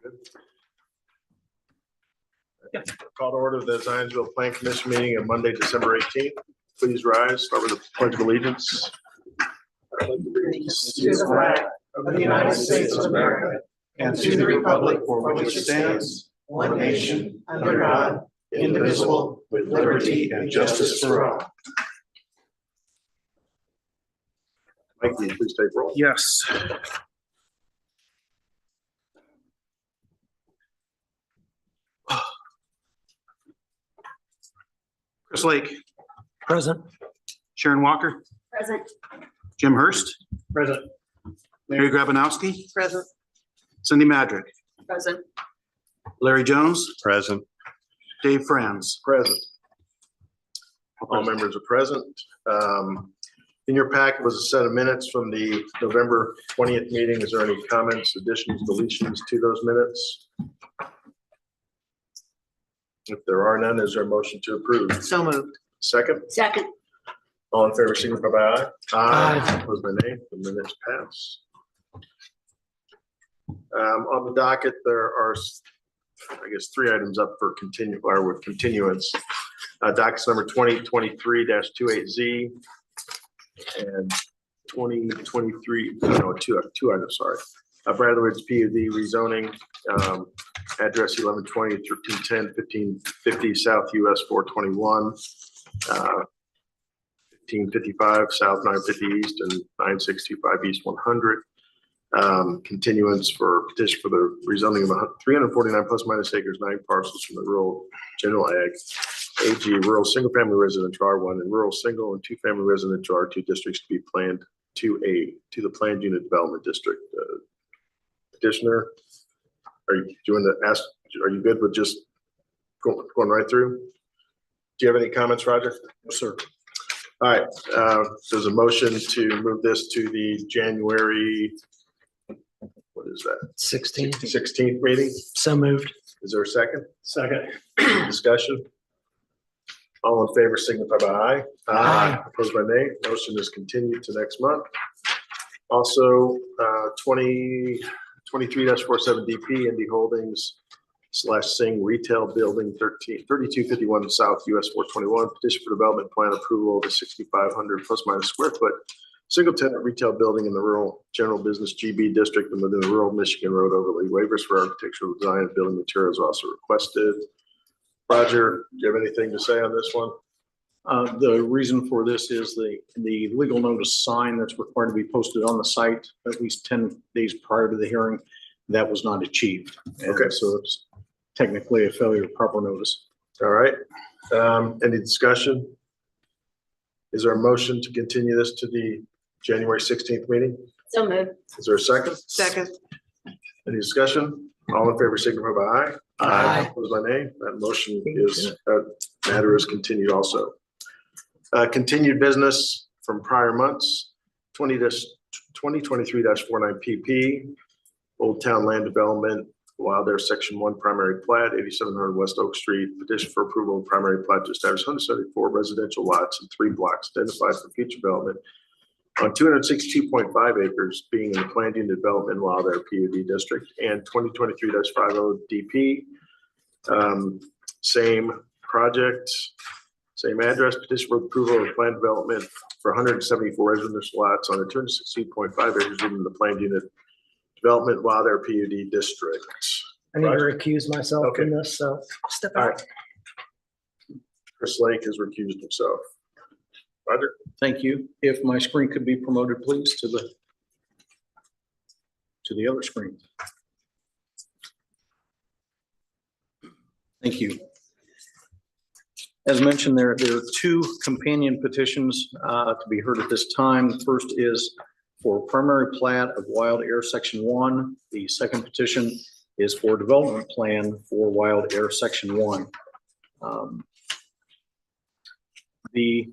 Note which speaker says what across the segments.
Speaker 1: Good. Call to order the Zionsville Plan Commission meeting on Monday, December 18th. Please rise. Start with the Pledge of Allegiance.
Speaker 2: To the flag of the United States of America and to the republic for which it stands, one nation, under God, indivisible, with liberty and justice for all.
Speaker 1: Mike, will you please take roll?
Speaker 3: Yes. Chris Lake.
Speaker 2: Present.
Speaker 3: Sharon Walker.
Speaker 4: Present.
Speaker 3: Jim Hurst.
Speaker 2: Present.
Speaker 3: Mary Grabinowski.
Speaker 4: Present.
Speaker 3: Cindy Madrick.
Speaker 4: Present.
Speaker 3: Larry Jones.
Speaker 1: Present.
Speaker 3: Dave Franz.
Speaker 1: Present. All members are present. In your packet was a set of minutes from the November 20th meeting. Is there any comments, additions, deletions to those minutes? If there are none, is there a motion to approve?
Speaker 4: So moved.
Speaker 1: Second?
Speaker 4: Second.
Speaker 1: All in favor, signify by aye.
Speaker 2: Aye.
Speaker 1: Opposed by nay. The minutes pass. On the docket, there are, I guess, 3 items up for continuance. Dockets number 2023-28Z and 2023, no, two items, sorry. Bradley Woods PUD rezoning, address 1120 1310 1550 South US 421, 1555 South 950 East and 9625 East 100. Continuance for petition for the rezoning of 349 plus minus acres, 9 parcels from the rural general ag, AG rural single family residential R1 and rural single and 2 family residential R2 districts to be planned to the planned unit development district. Petitioner, are you doing the ask? Are you good with just going right through? Do you have any comments, Roger?
Speaker 2: No, sir.
Speaker 1: All right. There's a motion to move this to the January, what is that? 16th meeting.
Speaker 2: So moved.
Speaker 1: Is there a second?
Speaker 2: Second.
Speaker 1: Discussion? All in favor signify by aye.
Speaker 2: Aye.
Speaker 1: Opposed by nay. Motion is continued to next month. Also, 23-47 DP Indy Holdings / Sing Retail Building 3251 South US 421. Petition for development plan approval of a 6,500 plus minus square foot single tenant retail building in the rural general business GB district and within the rural Michigan Road overlay. Waivers for architectural design and building materials are also requested. Roger, do you have anything to say on this one?
Speaker 2: The reason for this is the legal notice sign that's required to be posted on the site at least 10 days prior to the hearing. That was not achieved.
Speaker 1: Okay.
Speaker 2: So it's technically a failure of proper notice.
Speaker 1: All right. Any discussion? Is there a motion to continue this to the January 16th meeting?
Speaker 4: So moved.
Speaker 1: Is there a second?
Speaker 4: Second.
Speaker 1: Any discussion? All in favor signify by aye.
Speaker 2: Aye.
Speaker 1: Opposed by nay. That motion is, matter is continued also. Continued business from prior months, 2023-49 PP, Old Town Land Development, Wild Air Section 1 Primary Plat, 8700 West Oak Street. Petition for approval of primary plat to establish 174 residential lots and 3 blocks identified for future development on 262.5 acres being in the planned unit development Wild Air PUD district, and 2023-50 DP. Same project, same address. Petition for approval of planned development for 174 residential lots on the 260.5 acres in the planned unit development Wild Air PUD district.
Speaker 5: I need to recuse myself
Speaker 1: Okay.
Speaker 5: from this, so step
Speaker 1: All
Speaker 5: out.
Speaker 1: right. Chris Lake has recused himself. Roger?
Speaker 2: Thank you. If my screen could be promoted, please, to the other screen. Thank you. As mentioned, there are 2 companion petitions to be heard at this time. The first is for primary plat of Wild Air Section 1. The second petition is for development plan for Wild Air Section 1. If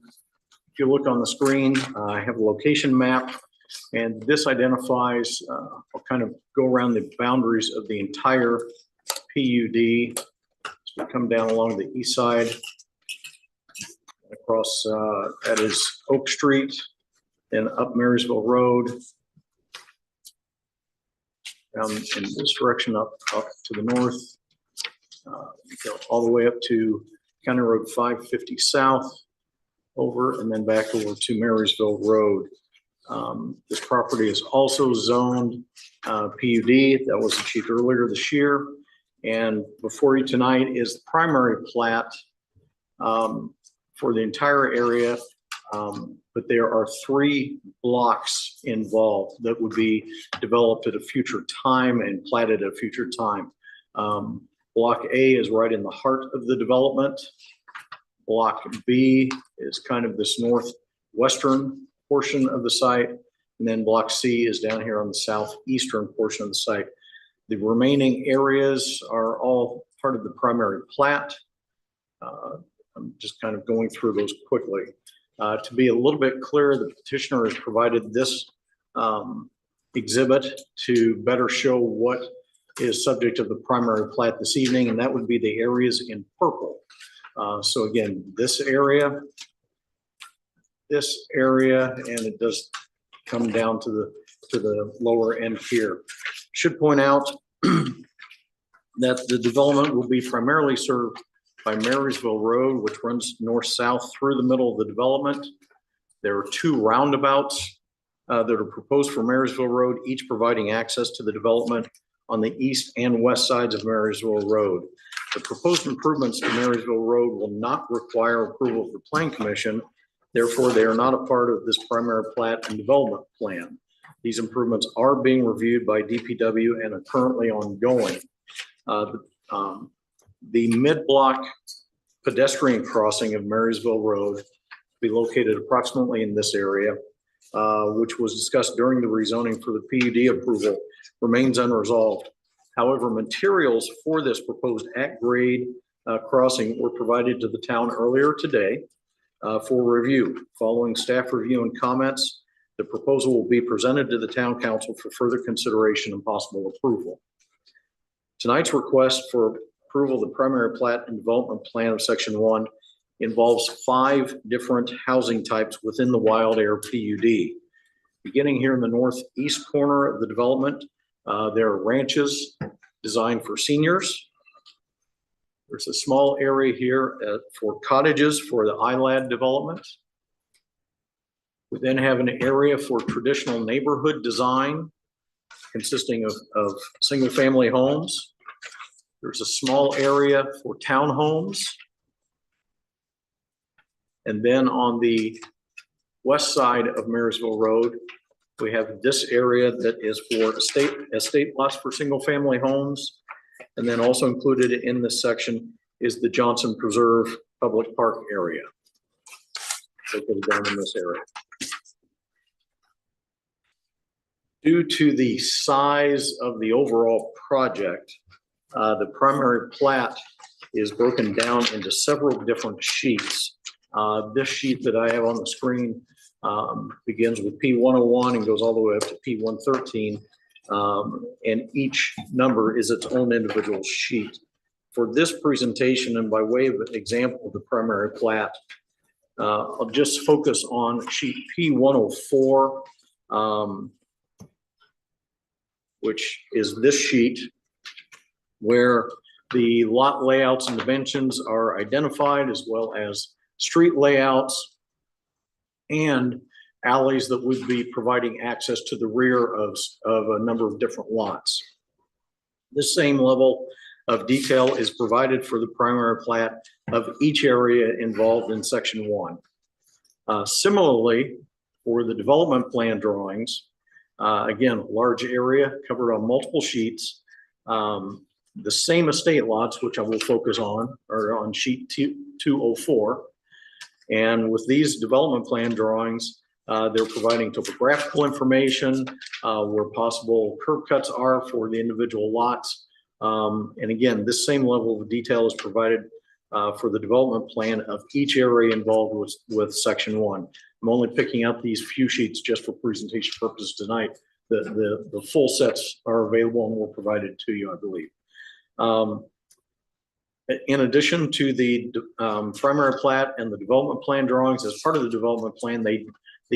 Speaker 2: you look on the screen, I have a location map, and this identifies, I'll kind of go around the boundaries of the entire PUD. So we come down along the east side, across, that is Oak Street, then up Marysville Road, down in this direction up to the north, go all the way up to County Road 550 South, over and then back over to Marysville Road. This property is also zoned PUD. That was achieved earlier this year. And before you tonight is the primary plat for the entire area. But there are 3 blocks involved that would be developed at a future time and platted at a future time. Block A is right in the heart of the development. Block B is kind of this northwestern portion of the site. And then block C is down here on the southeastern portion of the site. The remaining areas are all part of the primary plat. I'm just kind of going through those quickly. To be a little bit clear, the petitioner has provided this exhibit to better show what is subject of the primary plat this evening, and that would be the areas in purple. So again, this area, and it does come down to the lower end here. Should point out that the development will be primarily served by Marysville Road, which runs north-south through the middle of the development. There are 2 roundabouts that are proposed for Marysville Road, each providing access to the development on the east and west sides of Marysville Road. The proposed improvements to Marysville Road will not require approval of the Plan Commission. Therefore, they are not a part of this primary plat and development plan. These improvements are being reviewed by DPW and are currently ongoing. The mid-block pedestrian crossing of Marysville Road will be located approximately in this area, which was discussed during the rezoning for the PUD approval, remains unresolved. However, materials for this proposed at-grade crossing were provided to the town earlier today for review. Following staff review and comments, the proposal will be presented to the town council for further consideration and possible approval. Tonight's request for approval of the primary plat and development plan of Section 1 involves 5 different housing types within the Wild Air PUD. Beginning here in the northeast corner of the development, there are ranches designed for seniors. There's a small area here for cottages for the ILAD development. We then have an area for traditional neighborhood design consisting of single-family homes. There's a small area for townhomes. And then on the west side of Marysville Road, we have this area that is for estate lots for single-family homes. And then also included in this section is the Johnson Preserve Public Park area. Located down in this area. Due to the size of the overall project, the primary plat is broken down into several different sheets. This sheet that I have on the screen begins with P101 and goes all the way up to P113. And each number is its own individual sheet. For this presentation, and by way of an example of the primary plat, I'll just focus on sheet P104, which is this sheet, where the lot layouts and dimensions are identified, as well as street layouts and alleys that would be providing access to the rear of a number of different lots. This same level of detail is provided for the primary plat of each area involved in Section 1. Similarly, for the development plan drawings, again, large area covered on multiple sheets. The same estate lots, which I will focus on, are on sheet 204. And with these development plan drawings, they're providing topographical information, where possible curb cuts are for the individual lots. And again, this same level of detail is provided for the development plan of each area involved with Section 1. I'm only picking up these few sheets just for presentation purposes tonight. The full sets are available and were provided to you, I believe. In addition to the primary plat and the development plan drawings, as part of the development plan, the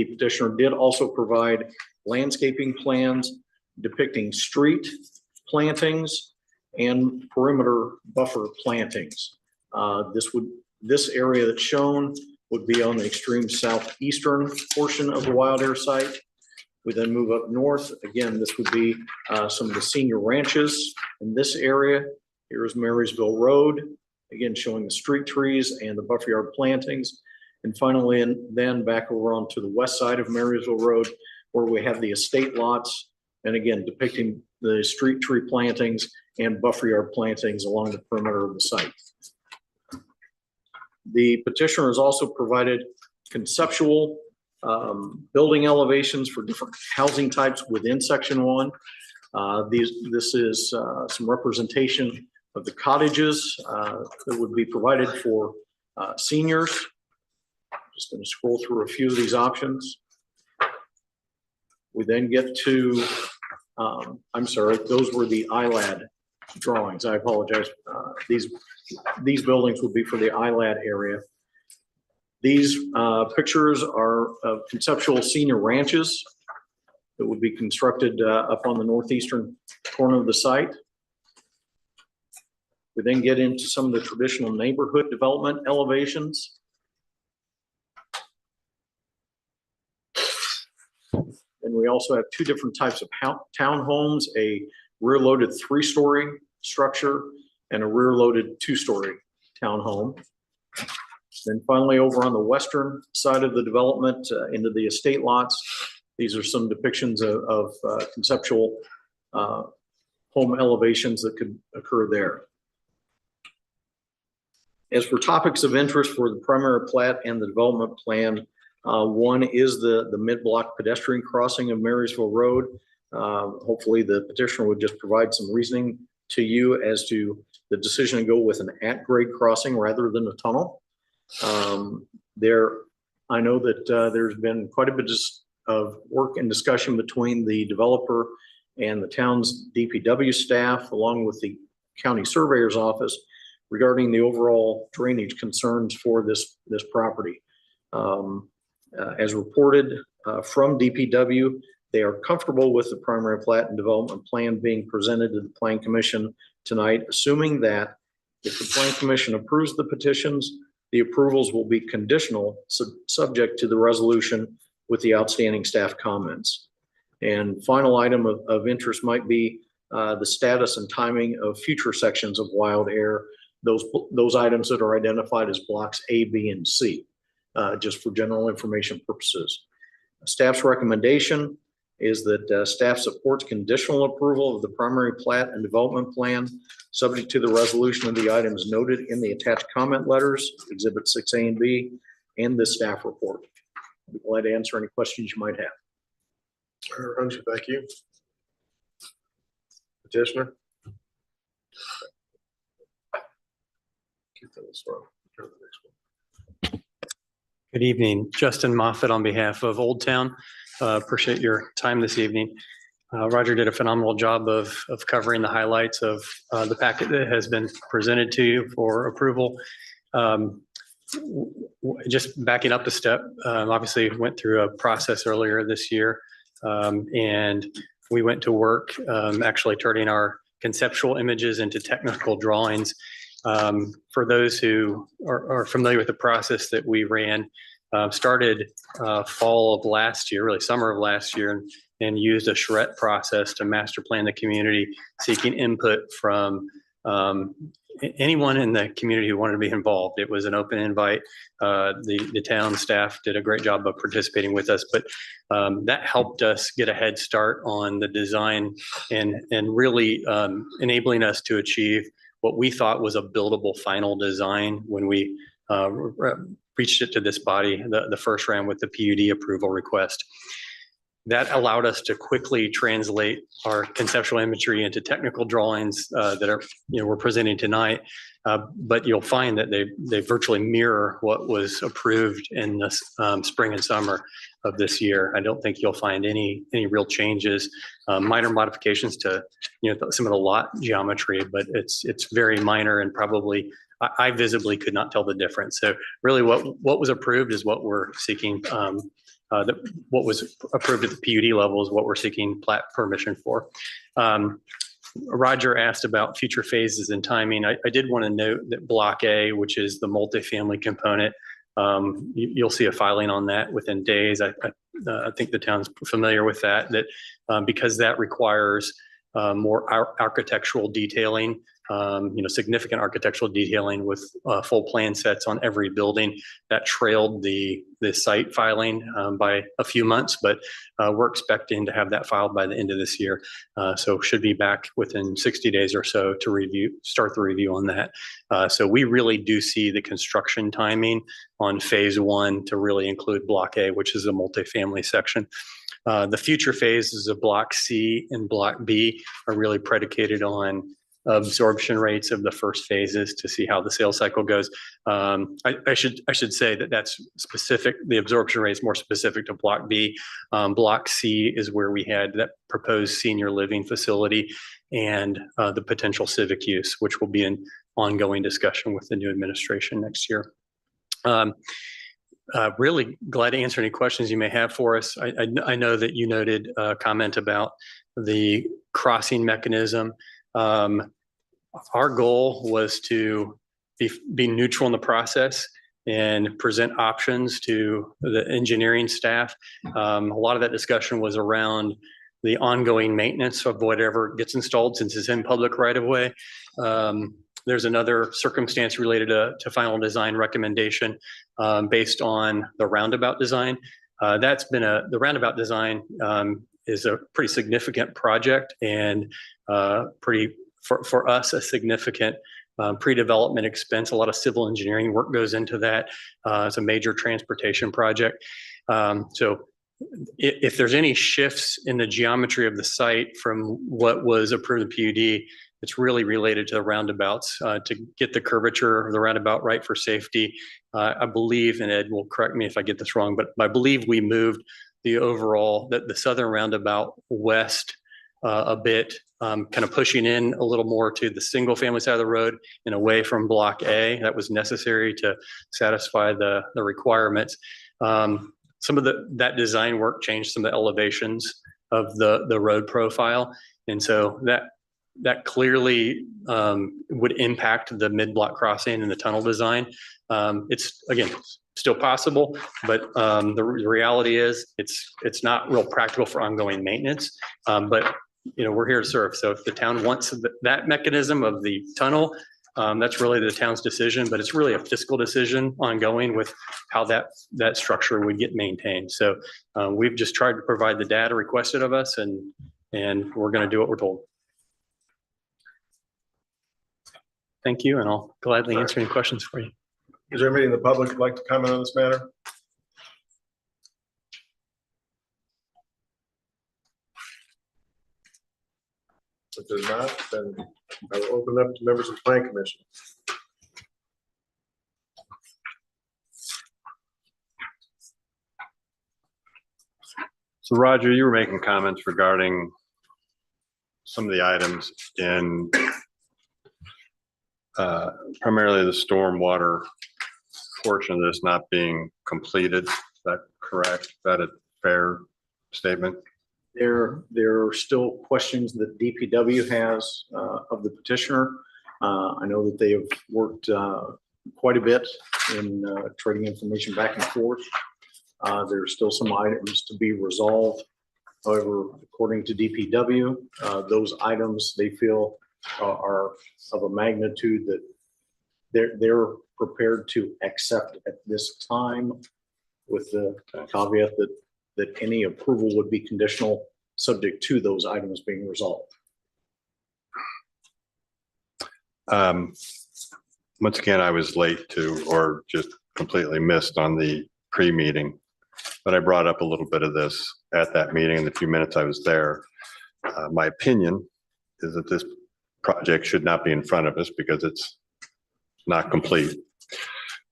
Speaker 2: petitioner did also provide landscaping plans depicting street plantings and perimeter buffer plantings. This area that's shown would be on the extreme southeastern portion of the Wild Air site. We then move up north. Again, this would be some of the senior ranches in this area. Here is Marysville Road, again showing the street trees and the buffer yard plantings. And finally, and then back over onto the west side of Marysville Road, where we have the estate lots, and again depicting the street tree plantings and buffer yard plantings along the perimeter of the site. The petitioner has also provided conceptual building elevations for different housing types within Section 1. This is some representation of the cottages that would be provided for seniors. Just going to scroll through a few of these options. We then get to, I'm sorry, those were the ILAD drawings. I apologize. These buildings would be for the ILAD area. These pictures are of conceptual senior ranches that would be constructed up on the northeastern corner of the site. We then get into some of the traditional neighborhood development elevations. And we also have two different types of townhomes, a rear-loaded 3-story structure and a rear-loaded 2-story townhome. Then finally, over on the western side of the development into the estate lots, these are some depictions of conceptual home elevations that could occur there. As for topics of interest for the primary plat and the development plan, one is the mid-block pedestrian crossing of Marysville Road. Hopefully the petitioner would just provide some reasoning to you as to the decision to go with an at-grade crossing rather than a tunnel. I know that there's been quite a bit of work and discussion between the developer and the town's DPW staff, along with the county surveyor's office, regarding the overall drainage concerns for this property. As reported from DPW, they are comfortable with the primary plat and development plan being presented to the Plan Commission tonight, assuming that if the Plan Commission approves the petitions, the approvals will be conditional, subject to the resolution with the outstanding staff comments. And final item of interest might be the status and timing of future sections of Wild Air, those items that are identified as blocks A, B, and C, just for general information purposes. Staff's recommendation is that staff supports conditional approval of the primary plat and development plan, subject to the resolution of the items noted in the attached comment letters, Exhibit 6A and B, and the staff report. I'll be glad to answer any questions you might have.
Speaker 1: Thank you. Petitioner.
Speaker 4: Good evening, Justin Moffett on behalf of Old Town. Appreciate your time this evening. Roger did a phenomenal job of covering the highlights of the packet that has been presented to you for approval. Just backing up a step, obviously went through a process earlier this year, and we went to work actually turning our conceptual images into technical drawings. For those who are familiar with the process that we ran, started fall of last year, really summer of last year, and used a charrette process to master plan the community, seeking input from anyone in the community who wanted to be involved. It was an open invite. The town staff did a great job of participating with us, but that helped us get a head start on the design and really enabling us to achieve what we thought was a buildable final design when we reached it to this body, the first round with the PUD approval request. That allowed us to quickly translate our conceptual imagery into technical drawings that are, we're presenting tonight. But you'll find that they virtually mirror what was approved in the spring and summer of this year. I don't think you'll find any real changes, minor modifications to some of the lot geometry, but it's very minor, and probably I visibly could not tell the difference. So really what was approved is what we're seeking what was approved at the PUD level is what we're seeking plat permission for. Roger asked about future phases and timing. I did want to note that Block A, which is the multifamily component, you'll see a filing on that within days. I think the town's familiar with that, because that requires more architectural detailing, significant architectural detailing with full plan sets on every building. That trailed the site filing by a few months, but we're expecting to have that filed by the end of this year. So should be back within 60 days or so to start the review on that. So we really do see the construction timing on phase 1 to really include Block A, which is a multifamily section. The future phases of Block C and Block B are really predicated on absorption rates of the first phases to see how the sales cycle goes. I should say that that's specific. The absorption rate is more specific to Block B. Block C is where we had that proposed senior living facility and the potential civic use, which will be an ongoing discussion with the new administration next year. Really glad to answer any questions you may have for us. I know that you noted a comment about the crossing mechanism. Our goal was to be neutral in the process and present options to the engineering staff. A lot of that discussion was around the ongoing maintenance of whatever gets installed since it's in public right of way. There's another circumstance related to final design recommendation based on the roundabout design. The roundabout design is a pretty significant project and for us, a significant pre-development expense. A lot of civil engineering work goes into that. It's a major transportation project. So if there's any shifts in the geometry of the site from what was approved in PUD, it's really related to the roundabouts to get the curvature of the roundabout right for safety. I believe, and Ed will correct me if I get this wrong, but I believe we moved the southern roundabout west a bit, kind of pushing in a little more to the single family side of the road and away from Block A. That was necessary to satisfy the requirements. Some of that design work changed some of the elevations of the road profile. And so that clearly would impact the mid-block crossing and the tunnel design. It's, again, still possible, but the reality is it's not real practical for ongoing maintenance. But we're here to serve. So if the town wants that mechanism of the tunnel, that's really the town's decision, but it's really a fiscal decision ongoing with how that structure would get maintained. So we've just tried to provide the data requested of us, and we're going to do what we're told. Thank you, and I'll gladly answer any questions for you.
Speaker 1: Is there anybody in the public who'd like to comment on this matter? If there's not, then I will open up to members of the Plan Commission.
Speaker 6: So Roger, you were making comments regarding some of the items in primarily the stormwater portion of this not being completed. Is that correct? Is that a fair statement?
Speaker 2: There are still questions that DPW has of the petitioner. I know that they have worked quite a bit in trading information back and forth. There's still some items to be resolved. However, according to DPW, those items they feel are of a magnitude that they're prepared to accept at this time, with the caveat that any approval would be conditional, subject to those items being resolved.
Speaker 6: Once again, I was late to, or just completely missed on the pre-meeting, but I brought up a little bit of this at that meeting in the few minutes I was there. My opinion is that this project should not be in front of us because it's not complete.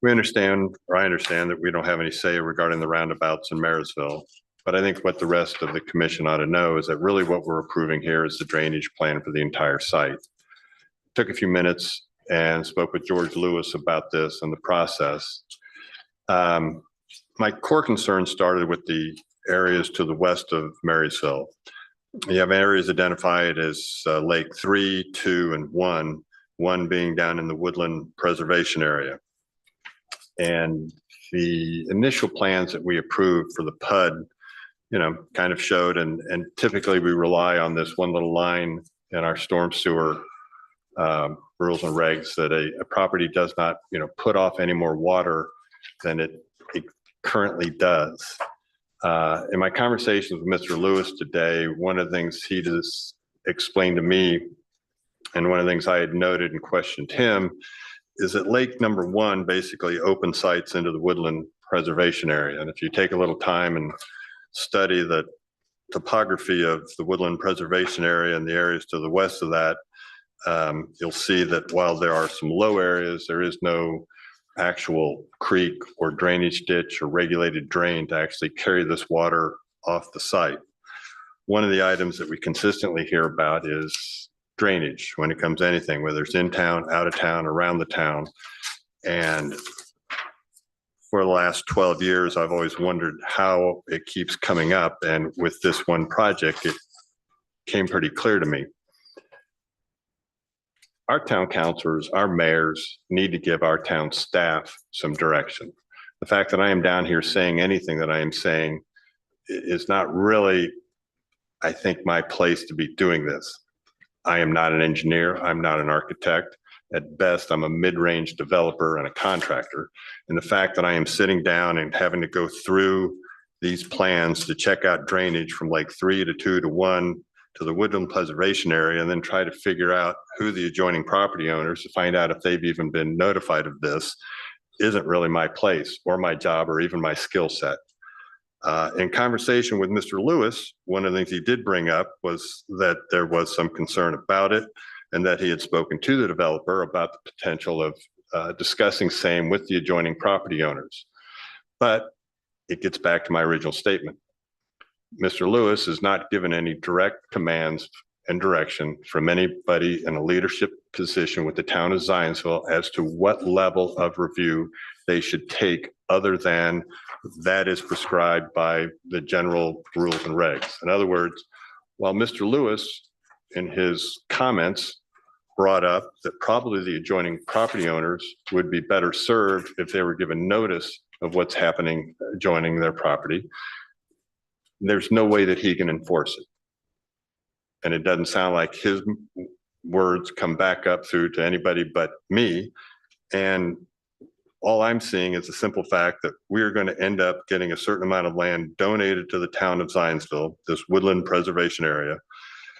Speaker 6: We understand, or I understand, that we don't have any say regarding the roundabouts in Marysville, but I think what the rest of the commission ought to know is that really what we're approving here is the drainage plan for the entire site. Took a few minutes and spoke with George Lewis about this and the process. My core concern started with the areas to the west of Marysville. You have areas identified as Lake 3, 2, and 1 being down in the woodland preservation area. And the initial plans that we approved for the PUD, kind of showed, and typically we rely on this one little line in our storm sewer rules and regs that a property does not, put off any more water than it currently does. In my conversations with Mr. Lewis today, one of the things he just explained to me, and one of the things I had noted and questioned him, is that lake number 1 basically open sites into the woodland preservation area. And if you take a little time and study the topography of the woodland preservation area and the areas to the west of that, you'll see that while there are some low areas, there is no actual creek or drainage ditch or regulated drain to actually carry this water off the site. One of the items that we consistently hear about is drainage when it comes to anything, whether it's in town, out of town, around the town. And for the last 12 years, I've always wondered how it keeps coming up. And with this one project, it came pretty clear to me. Our town councilors, our mayors need to give our town staff some direction. The fact that I am down here saying anything that I am saying is not really, I think, my place to be doing this. I am not an engineer. I'm not an architect. At best, I'm a mid-range developer and a contractor. And the fact that I am sitting down and having to go through these plans to check out drainage from Lake 3 to 2 to 1 to the woodland preservation area, and then try to figure out who the adjoining property owners, to find out if they've even been notified of this, isn't really my place or my job or even my skill set. In conversation with Mr. Lewis, one of the things he did bring up was that there was some concern about it, and that he had spoken to the developer about the potential of discussing same with the adjoining property owners. But it gets back to my original statement. Mr. Lewis has not given any direct commands and direction from anybody in a leadership position with the town of Zionsville as to what level of review they should take, other than that is prescribed by the general rules and regs. In other words, while Mr. Lewis in his comments brought up that probably the adjoining property owners would be better served if they were given notice of what's happening adjoining their property, there's no way that he can enforce it. And it doesn't sound like his words come back up through to anybody but me. And all I'm seeing is the simple fact that we're going to end up getting a certain amount of land donated to the town of Zionsville, this woodland preservation area,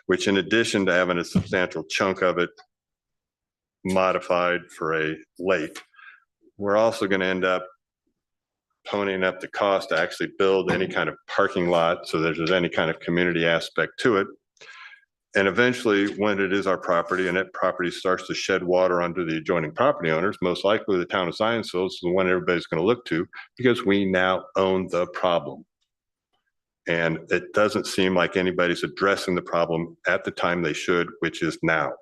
Speaker 6: which, in addition to having a substantial chunk of it modified for a lake, we're also going to end up ponying up the cost to actually build any kind of parking lot, so there's any kind of community aspect to it. And eventually, when it is our property and that property starts to shed water onto the adjoining property owners, most likely the town of Zionsville is the one everybody's going to look to, because we now own the problem. And it doesn't seem like anybody's addressing the problem at the time they should, which is now.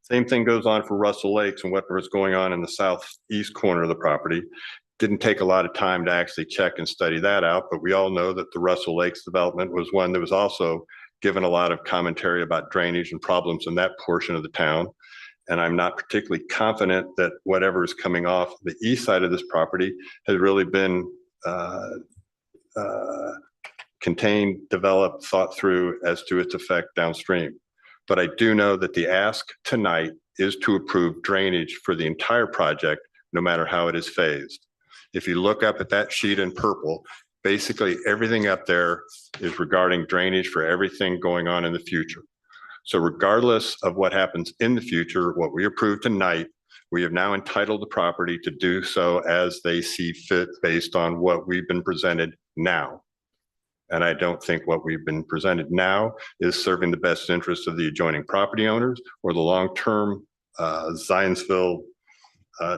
Speaker 6: Same thing goes on for Russell Lakes and what was going on in the southeast corner of the property. Didn't take a lot of time to actually check and study that out, but we all know that the Russell Lakes development was one that was also given a lot of commentary about drainage and problems in that portion of the town. And I'm not particularly confident that whatever is coming off the east side of this property has really been contained, developed, thought through as to its effect downstream. But I do know that the ask tonight is to approve drainage for the entire project, no matter how it is phased. If you look up at that sheet in purple, basically everything up there is regarding drainage for everything going on in the future. So regardless of what happens in the future, what we approve tonight, we have now entitled the property to do so as they see fit based on what we've been presented now. And I don't think what we've been presented now is serving the best interest of the adjoining property owners or the long-term Zionsville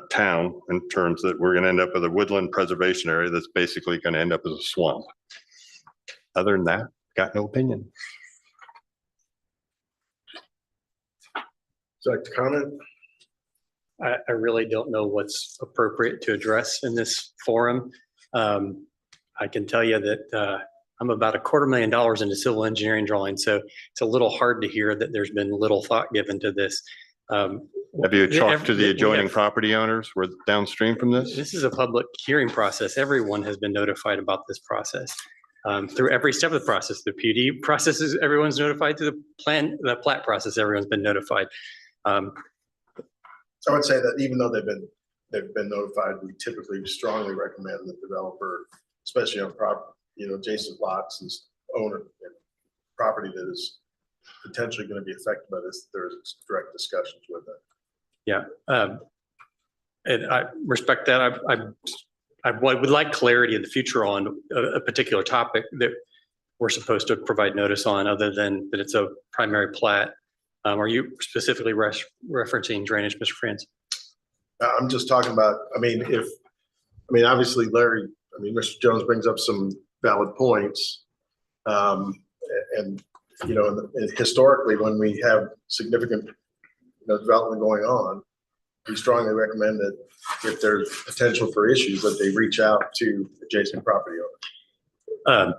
Speaker 6: town, in terms that we're going to end up with a woodland preservation area that's basically going to end up as a swamp. Other than that, got no opinion.
Speaker 1: Would you like to comment?
Speaker 4: I really don't know what's appropriate to address in this forum. I can tell you that I'm about $250,000 into civil engineering drawings, so it's a little hard to hear that there's been little thought given to this.
Speaker 6: Have you talked to the adjoining property owners? We're downstream from this?
Speaker 4: This is a public hearing process. Everyone has been notified about this process. Through every step of the process, the PD processes, everyone's notified. Through the plat process, everyone's been notified.
Speaker 1: I would say that even though they've been notified, we typically strongly recommend the developer, especially on adjacent lots and owner and property that is potentially going to be affected by this, there's direct discussions with them.
Speaker 4: Yeah, and I respect that. I would like clarity in the future on a particular topic that we're supposed to provide notice on, other than that it's a primary plat. Are you specifically referencing drainage, Mr. Franz?
Speaker 1: I'm just talking about, obviously Mr. Jones brings up some valid points. And historically, when we have significant development going on, we strongly recommend that if there's potential for issues, that they reach out to adjacent property owners.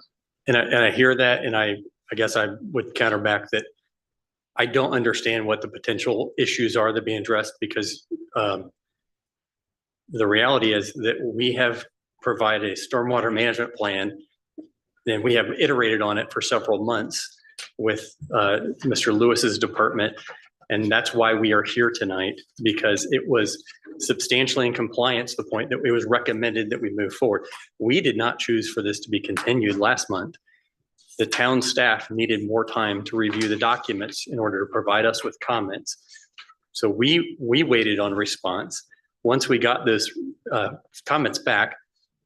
Speaker 4: And I hear that, and I guess I would counter back that I don't understand what the potential issues are that are being addressed, because the reality is that we have provided a stormwater management plan, and we have iterated on it for several months with Mr. Lewis's department. And that's why we are here tonight, because it was substantially in compliance to the point that it was recommended that we move forward. We did not choose for this to be continued last month. The town staff needed more time to review the documents in order to provide us with comments. So we waited on response. Once we got those comments back,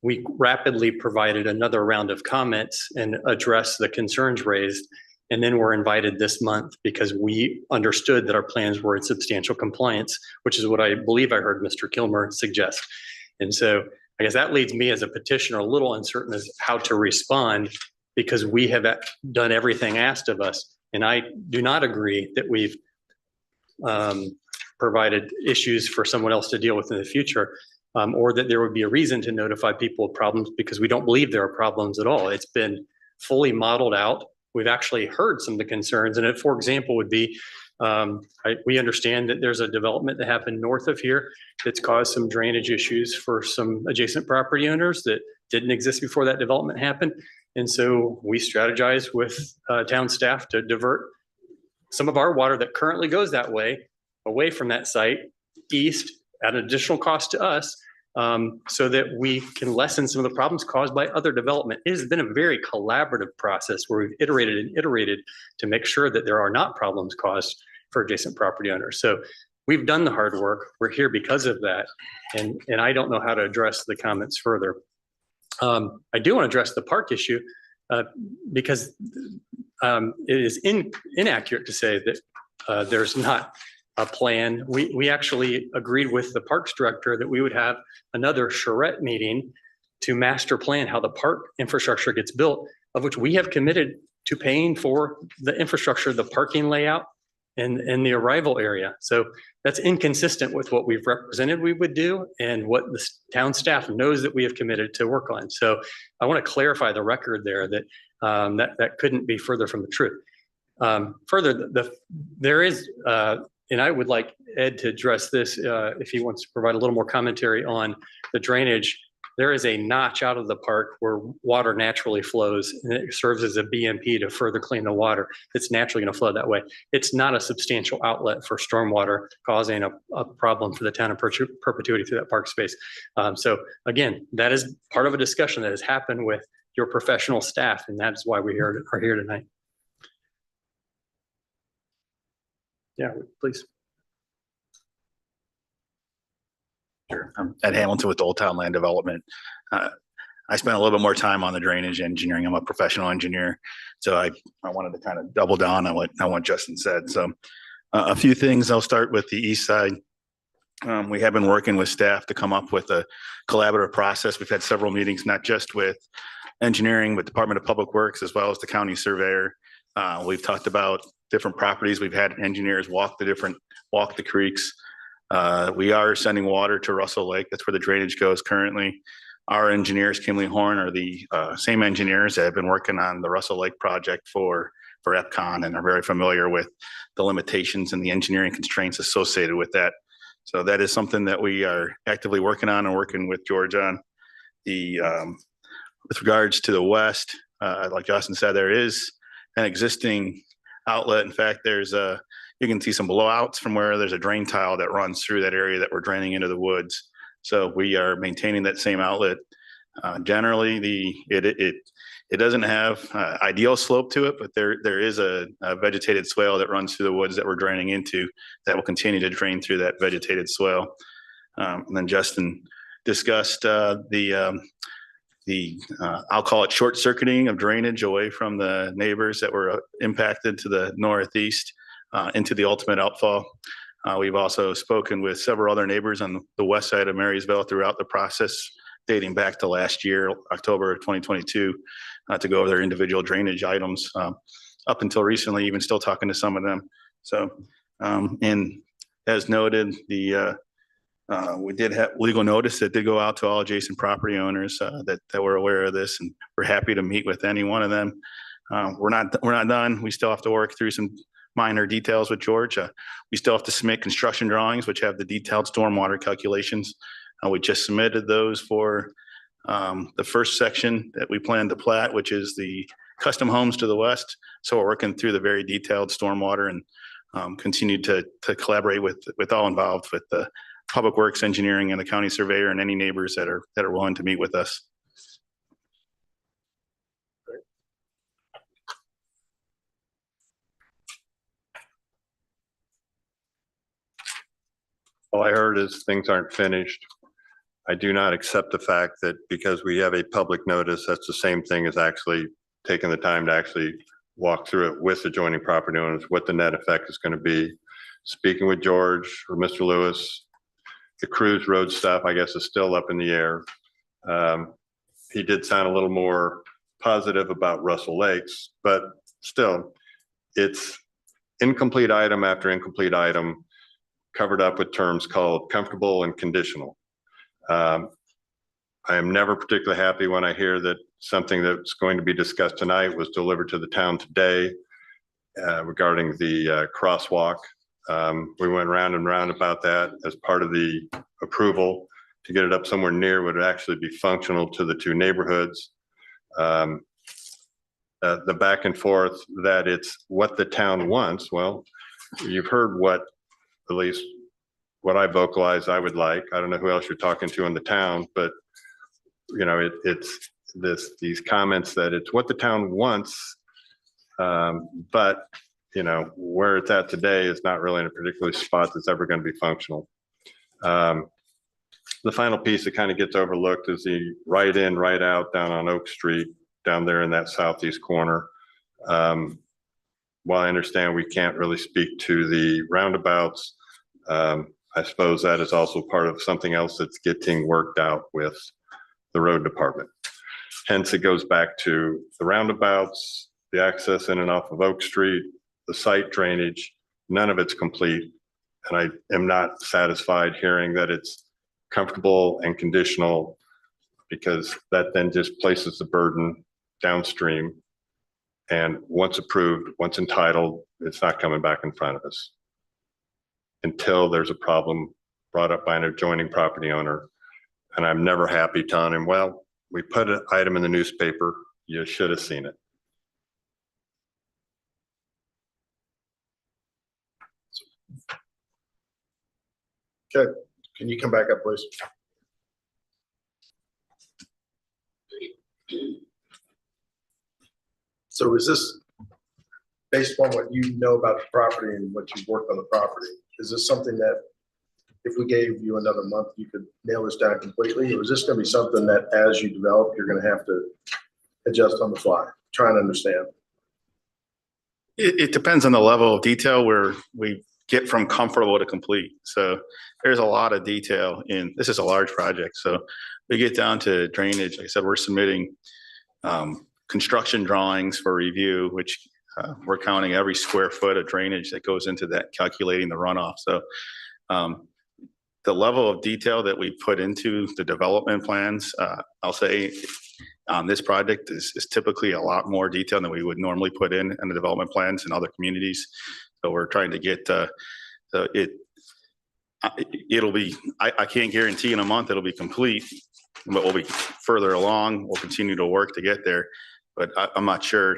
Speaker 4: we rapidly provided another round of comments and addressed the concerns raised. And then we're invited this month because we understood that our plans were in substantial compliance, which is what I believe I heard Mr. Kilmer suggest. And so I guess that leads me as a petitioner a little uncertain as how to respond, because we have done everything asked of us. And I do not agree that we've provided issues for someone else to deal with in the future, or that there would be a reason to notify people of problems, because we don't believe there are problems at all. It's been fully modeled out. We've actually heard some of the concerns, and it, for example, would be, we understand that there's a development that happened north of here that's caused some drainage issues for some adjacent property owners that didn't exist before that development happened. And so we strategized with town staff to divert some of our water that currently goes that way, away from that site, east, at an additional cost to us, so that we can lessen some of the problems caused by other development. It has been a very collaborative process where we've iterated and iterated to make sure that there are not problems caused for adjacent property owners. So we've done the hard work. We're here because of that. And I don't know how to address the comments further. I do want to address the park issue because it is inaccurate to say that there's not a plan. We actually agreed with the parks director that we would have another charrette meeting to master plan how the park infrastructure gets built, of which we have committed to paying for the infrastructure, the parking layout, and the arrival area. So that's inconsistent with what we've represented we would do and what the town staff knows that we have committed to work on. So I want to clarify the record there that that couldn't be further from the truth. Further, there is, and I would like Ed to address this if he wants to provide a little more commentary on the drainage. There is a notch out of the park where water naturally flows, and it serves as a BMP to further clean the water. It's naturally going to flow that way. It's not a substantial outlet for stormwater, causing a problem for the town of perpetuity through that park space. So again, that is part of a discussion that has happened with your professional staff, and that's why we are here tonight. Yeah, please.
Speaker 7: Sure. I'm Ed Hamilton with Old Town Land Development. I spent a little bit more time on the drainage engineering. I'm a professional engineer. So I wanted to kind of double down on what Justin said. So a few things. I'll start with the east side. We have been working with staff to come up with a collaborative process. We've had several meetings, not just with engineering, but Department of Public Works, as well as the county surveyor. We've talked about different properties. We've had engineers walk the creeks. We are sending water to Russell Lake. That's where the drainage goes currently. our engineers, Kimley Horn, are the same engineers that have been working on the Russell Lake project for EPCON and are very familiar with the limitations and the engineering constraints associated with that. So that is something that we are actively working on and working with George on. With regards to the west, like Justin said, there is an existing outlet. In fact, you can see some blowouts from where there's a drain tile that runs through that area that we're draining into the woods. So we are maintaining that same outlet. Generally, it doesn't have ideal slope to it, but there is a vegetated swale that runs through the woods that we're draining into that will continue to drain through that vegetated swale. And then Justin discussed the I'll call it short circuiting of drainage away from the neighbors that were impacted to the northeast into the ultimate outfall. We've also spoken with several other neighbors on the west side of Marysville throughout the process, dating back to last year, October of 2022, to go over their individual drainage items. Up until recently, even still talking to some of them. So, and as noted, we did have legal notice that did go out to all adjacent property owners that were aware of this, and we're happy to meet with any one of them. We're not done. We still have to work through some minor details with George. We still have to submit construction drawings, which have the detailed stormwater calculations. We just submitted those for the first section that we plan to plat, which is the custom homes to the west. So we're working through the very detailed stormwater and continue to collaborate with all involved, with the Public Works Engineering and the county surveyor and any neighbors that are willing to meet with us.
Speaker 6: All I heard is things aren't finished. I do not accept the fact that because we have a public notice, that's the same thing as actually taking the time to actually walk through it with adjoining property owners, what the net effect is going to be. Speaking with George or Mr. Lewis, the cruise road stuff, I guess, is still up in the air. He did sound a little more positive about Russell Lakes, but still, it's incomplete item after incomplete item, covered up with terms called comfortable and conditional. I am never particularly happy when I hear that something that's going to be discussed tonight was delivered to the town today regarding the crosswalk. We went round and round about that as part of the approval to get it up somewhere near would actually be functional to the two neighborhoods. The back and forth that it's what the town wants. Well, you've heard what, at least what I vocalized I would like. I don't know who else you're talking to in the town, but you know, it's these comments that it's what the town wants, but you know, where it's at today is not really in a particular spot that's ever going to be functional. The final piece that kind of gets overlooked is the right in, right out down on Oak Street, down there in that southeast corner. While I understand we can't really speak to the roundabouts, I suppose that is also part of something else that's getting worked out with the road department. Hence, it goes back to the roundabouts, the access in and off of Oak Street, the site drainage, none of it's complete. And I am not satisfied hearing that it's comfortable and conditional, because that then just places the burden downstream. And once approved, once entitled, it's not coming back in front of us until there's a problem brought up by an adjoining property owner. And I'm never happy telling him, well, we put an item in the newspaper, you should have seen it.
Speaker 1: Okay, can you come back up, please? So is this based on what you know about the property and what you've worked on the property? Is this something that if we gave you another month, you could nail this down completely? Or is this gonna be something that as you develop, you're gonna have to adjust on the fly? Trying to understand.
Speaker 7: It depends on the level of detail where we get from comfortable to complete. So there's a lot of detail in, this is a large project. So we get down to drainage. Like I said, we're submitting construction drawings for review, which we're counting every square foot of drainage that goes into that, calculating the runoff. So the level of detail that we put into the development plans, I'll say on this project is typically a lot more detail than we would normally put in the development plans in other communities. So we're trying to get it'll be, I can't guarantee in a month it'll be complete, but we'll be further along. We'll continue to work to get there, but I'm not sure.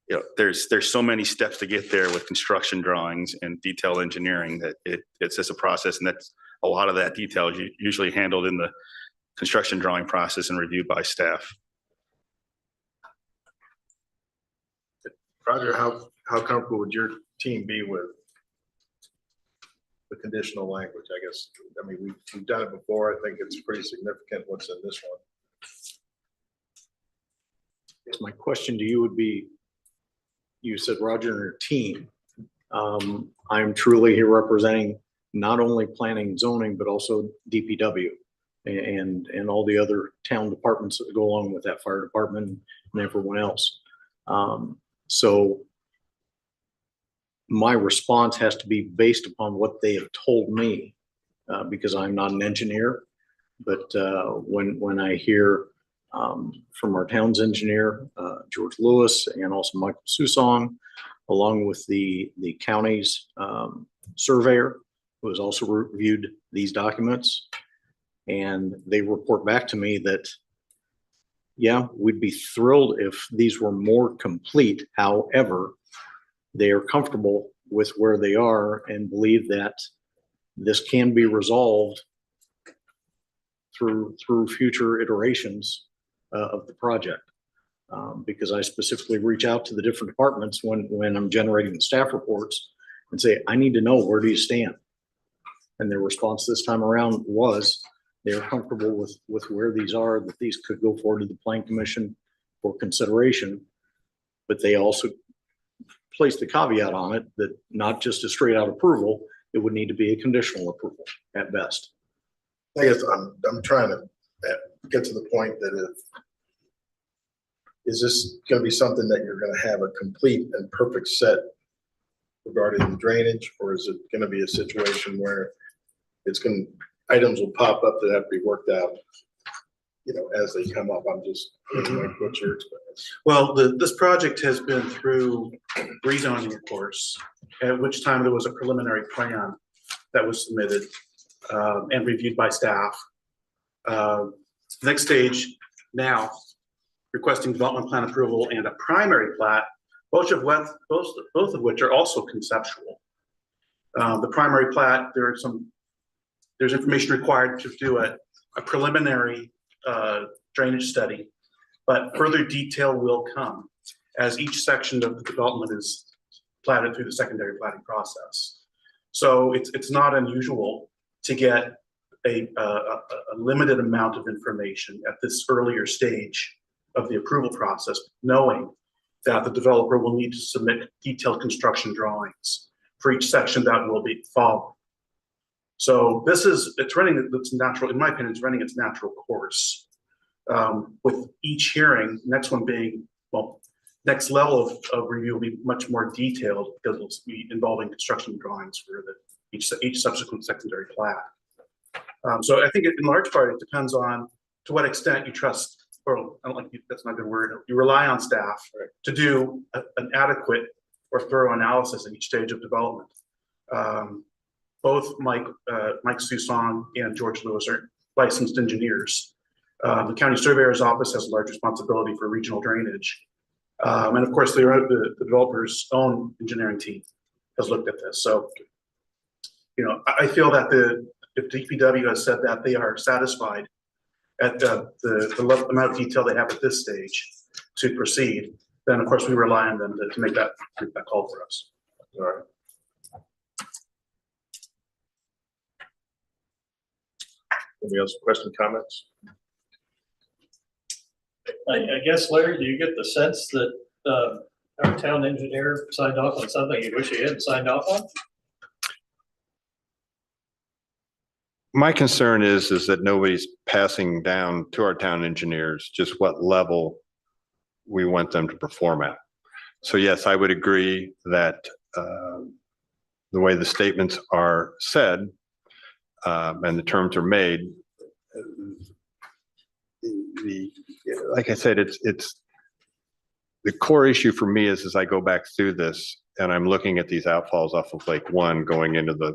Speaker 7: You know, there's so many steps to get there with construction drawings and detailed engineering that it's just a process, and that's a lot of that detail is usually handled in the construction drawing process and reviewed by staff.
Speaker 1: Roger, how comfortable would your team be with the conditional language? I guess, I mean, we've done it before. I think it's pretty significant what's in this one.
Speaker 2: Yes, my question to you would be, you said Roger and your team. I'm truly here representing not only planning and zoning, but also DPW and all the other town departments that go along with that, fire department and everyone else. So my response has to be based upon what they have told me, because I'm not an engineer. But when I hear from our town's engineer, George Lewis, and also Michael Susong, along with the county's surveyor, who has also reviewed these documents, and they report back to me that, yeah, we'd be thrilled if these were more complete. However, they are comfortable with where they are and believe that this can be resolved through future iterations of the project. Because I specifically reach out to the different departments when I'm generating the staff reports and say, I need to know, where do you stand? And their response this time around was they're comfortable with where these are, that these could go forward to the Plan Commission for consideration. But they also placed a caveat on it that not just a straight out approval, it would need to be a conditional approval at best.
Speaker 1: I guess I'm trying to get to the point that is this going to be something that you're going to have a complete and perfect set regarding the drainage, or is it going to be a situation where items will pop up that have to be worked out, you know, as they come up? I'm just, like, what's your experience?
Speaker 3: Well, this project has been through rezoning, of course, at which time there was a preliminary plan that was submitted and reviewed by staff. Next stage now, requesting development plan approval and a primary plat, both of which are also conceptual. The primary plat, there's information required to do a preliminary drainage study, but further detail will come as each section of the development is platted through the secondary platting process. So it's not unusual to get a limited amount of information at this earlier stage of the approval process, knowing that the developer will need to submit detailed construction drawings for each section that will be followed. So it's running its natural, in my opinion, it's running its natural course. With each hearing, next one being, well, next level of review will be much more detailed because it'll be involving construction drawings for each subsequent secondary plat. So I think in large part, it depends on to what extent you trust, or I don't like, that's not a good word, you rely on staff to do an adequate or thorough analysis at each stage of development. Both Mike Susong and George Lewis are licensed engineers. The county surveyor's office has a large responsibility for regional drainage. And of course, the developer's own engineering team has looked at this. So, you know, I feel that if DPW has said that they are satisfied at the amount of detail they have at this stage to proceed, then of course we rely on them to make that call for us.
Speaker 1: All right. Anybody else, question, comments?
Speaker 8: I guess, Larry, do you get the sense that our town engineer signed off on something you wish he hadn't signed off on?
Speaker 6: My concern is that nobody's passing down to our town engineers just what level we want them to perform at. So yes, I would agree that the way the statements are said, and the terms are made, like I said, it's the core issue for me is as I go back through this and I'm looking at these outfalls off of Lake One going into the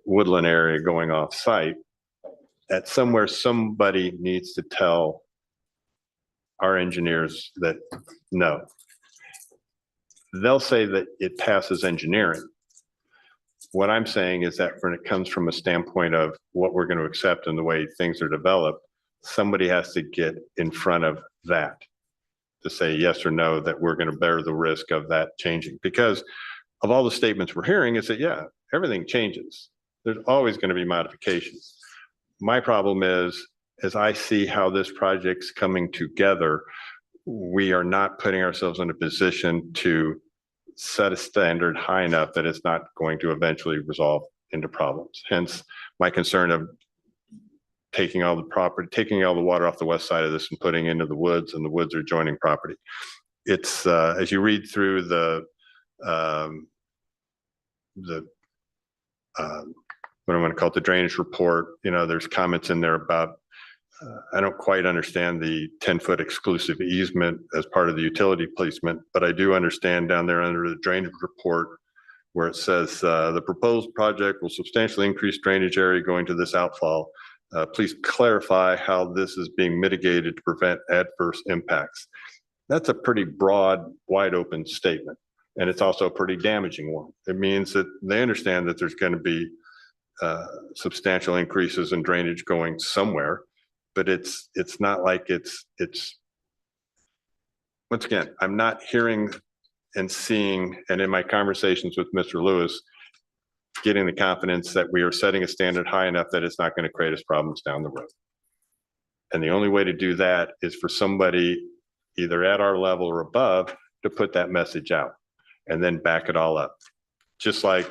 Speaker 6: woodland area going off site, that somewhere somebody needs to tell our engineers that no. They'll say that it passes engineering. What I'm saying is that when it comes from a standpoint of what we're going to accept and the way things are developed, somebody has to get in front of that to say yes or no, that we're going to bear the risk of that changing. Because of all the statements we're hearing is that, yeah, everything changes. There's always going to be modifications. My problem is, as I see how this project's coming together, we are not putting ourselves in a position to set a standard high enough that it's not going to eventually resolve into problems. Hence my concern of taking all the property, taking all the water off the west side of this and putting into the woods, and the woods are adjoining property. It's as you read through the what I'm going to call it, the drainage report, you know, there's comments in there about I don't quite understand the 10-foot exclusive easement as part of the utility placement, but I do understand down there under the drainage report where it says the proposed project will substantially increase drainage area going to this outfall. Please clarify how this is being mitigated to prevent adverse impacts. That's a pretty broad, wide open statement. And it's also a pretty damaging one. It means that they understand that there's going to be substantial increases in drainage going somewhere, but it's not like it's once again, I'm not hearing and seeing, and in my conversations with Mr. Lewis, getting the confidence that we are setting a standard high enough that it's not going to create us problems down the road. And the only way to do that is for somebody either at our level or above to put that message out and then back it all up. Just like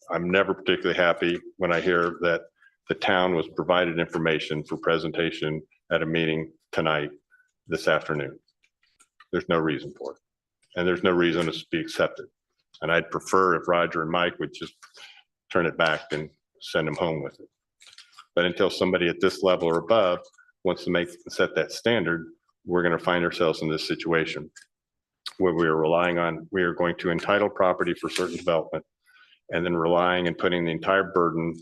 Speaker 6: I'm never particularly happy when I hear that the town was provided information for presentation at a meeting tonight, this afternoon. There's no reason for it. And there's no reason to be accepted. And I'd prefer if Roger and Mike would just turn it back and send them home with it. But until somebody at this level or above wants to set that standard, we're going to find ourselves in this situation where we are relying on, we are going to entitle property for certain development and then relying and putting the entire burden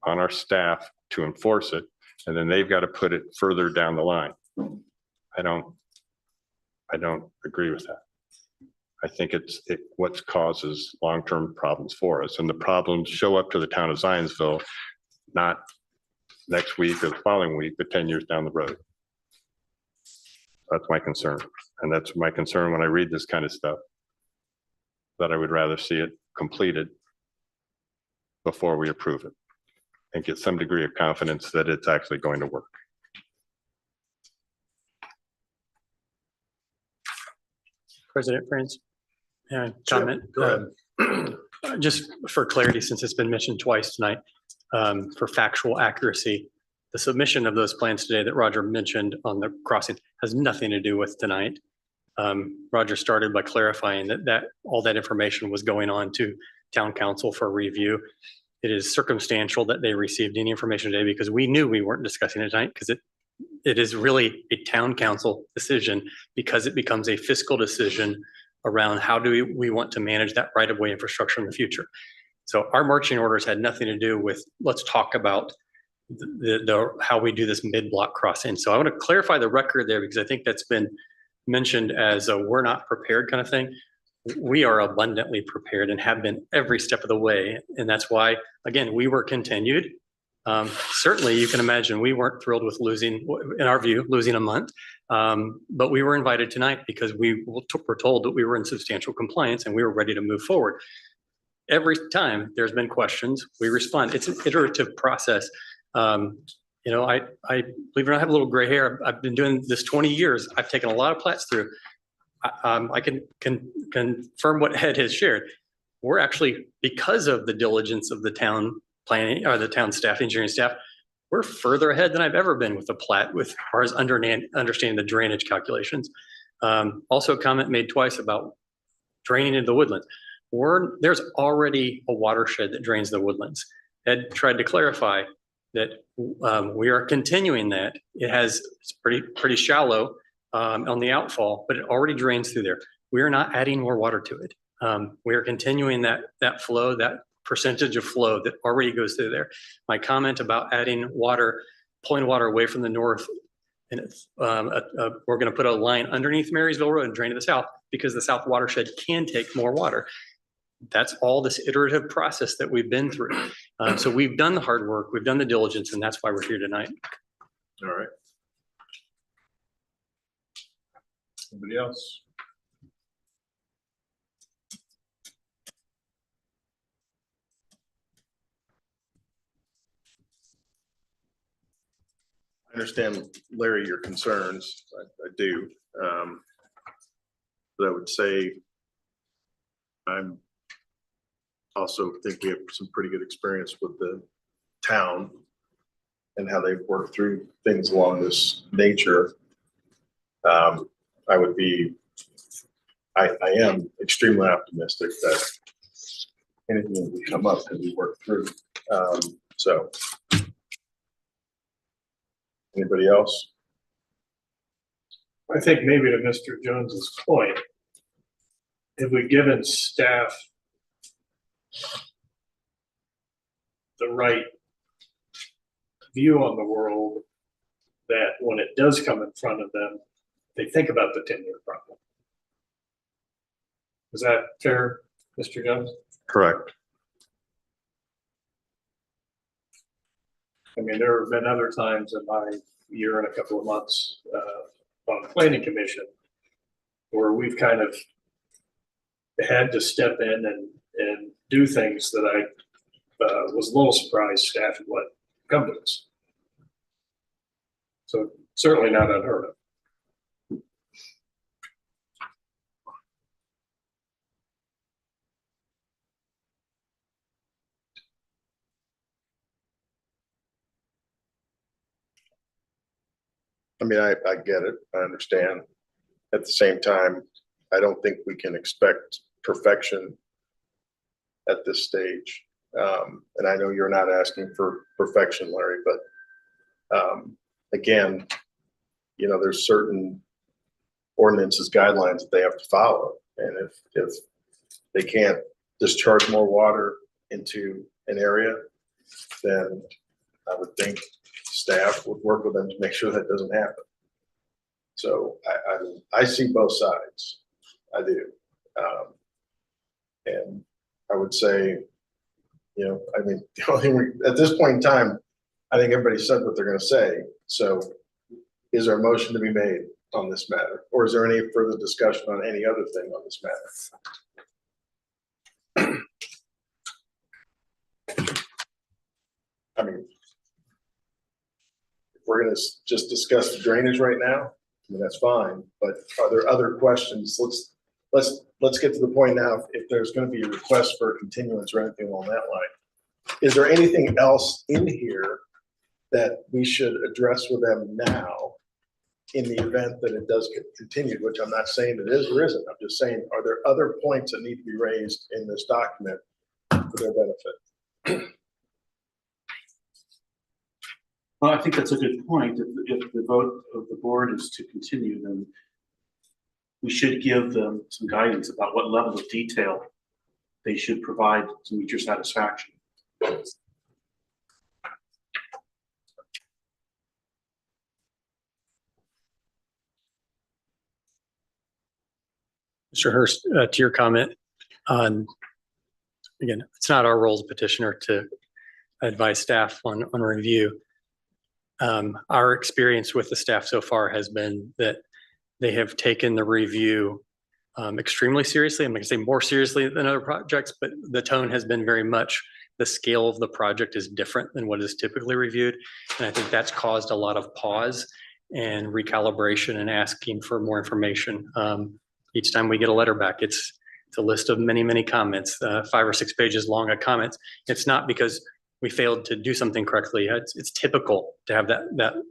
Speaker 6: on our staff to enforce it. And then they've got to put it further down the line. I don't agree with that. I think it's what causes long-term problems for us. And the problems show up to the town of Zionsville, not next week or the following week, but 10 years down the road. That's my concern. And that's my concern when I read this kind of stuff, that I would rather see it completed before we approve it and get some degree of confidence that it's actually going to work.
Speaker 4: President France, comment.
Speaker 1: Go ahead.
Speaker 4: Just for clarity, since it's been mentioned twice tonight, for factual accuracy, the submission of those plans today that Roger mentioned on the crossing has nothing to do with tonight. Roger started by clarifying that all that information was going on to town council for review. It is circumstantial that they received any information today because we knew we weren't discussing it tonight because it is really a town council decision because it becomes a fiscal decision around how do we want to manage that right-of-way infrastructure in the future. So our marching orders had nothing to do with, let's talk about how we do this mid-block crossing. So I want to clarify the record there because I think that's been mentioned as a we're not prepared kind of thing. We are abundantly prepared and have been every step of the way. And that's why, again, we were continued. Certainly you can imagine we weren't thrilled with losing, in our view, losing a month. But we were invited tonight because we were told that we were in substantial compliance and we were ready to move forward. Every time there's been questions, we respond. It's an iterative process. You know, I believe it or not, I have a little gray hair. I've been doing this 20 years. I've taken a lot of plats through. I can confirm what Ed has shared. We're actually, because of the diligence of the town planning or the town staff, engineering staff, we're further ahead than I've ever been with the plat with as far as understanding the drainage calculations. Also a comment made twice about draining into the woodlands. there's already a watershed that drains the woodlands. Ed tried to clarify that we are continuing that. It's pretty shallow on the outfall, but it already drains through there. We are not adding more water to it. We are continuing that flow, that percentage of flow that already goes through there. My comment about adding water, pulling water away from the north, and we're going to put a line underneath Marysville Road and drain to the south because the south watershed can take more water. That's all this iterative process that we've been through. So we've done the hard work, we've done the diligence, and that's why we're here tonight.
Speaker 1: All right. Anybody else? I understand, Larry, your concerns. I do. But I would say I'm also think we have some pretty good experience with the town and how they've worked through things along this nature. I am extremely optimistic that anything that would come up can be worked through. So anybody else?
Speaker 8: I think maybe to Mr. Jones's point, have we given staff the right view on the world that when it does come in front of them, they think about the 10-year problem? Is that fair, Mr. Jones?
Speaker 6: Correct.
Speaker 8: I mean, there have been other times in my year and a couple of months on the planning commission where we've kind of had to step in and do things that I was a little surprised staff had let come to us. So certainly not unheard of.
Speaker 1: I mean, I get it. I understand. At the same time, I don't think we can expect perfection at this stage. And I know you're not asking for perfection, Larry, but again, you know, there's certain ordinances, guidelines that they have to follow. And if they can't discharge more water into an area, then I would think staff would work with them to make sure that doesn't happen. So I see both sides. I do. And I would say, you know, I mean, the only thing at this point in time, I think everybody said what they're going to say. So is there a motion to be made on this matter? Or is there any further discussion on any other thing on this matter? I mean, if we're going to just discuss the drainage right now, I mean, that's fine. But are there other questions? Let's get to the point now. If there's going to be a request for a continuance or anything along that line, is there anything else in here that we should address with them now in the event that it does get continued, which I'm not saying it is or isn't. I'm just saying, are there other points that need to be raised in this document for their benefit?
Speaker 3: Well, I think that's a good point. If the vote of the board is to continue, then we should give them some guidance about what level of detail they should provide to meet your satisfaction.
Speaker 4: Mr. Hurst, to your comment on, again, it's not our role as petitioner to advise staff on review. Our experience with the staff so far has been that they have taken the review extremely seriously. I'm going to say more seriously than other projects, but the tone has been very much the scale of the project is different than what is typically reviewed. And I think that's caused a lot of pause and recalibration and asking for more information. Each time we get a letter back, it's a list of many, many comments, 5 or 6 pages long of comments. It's not because we failed to do something correctly. It's typical to have that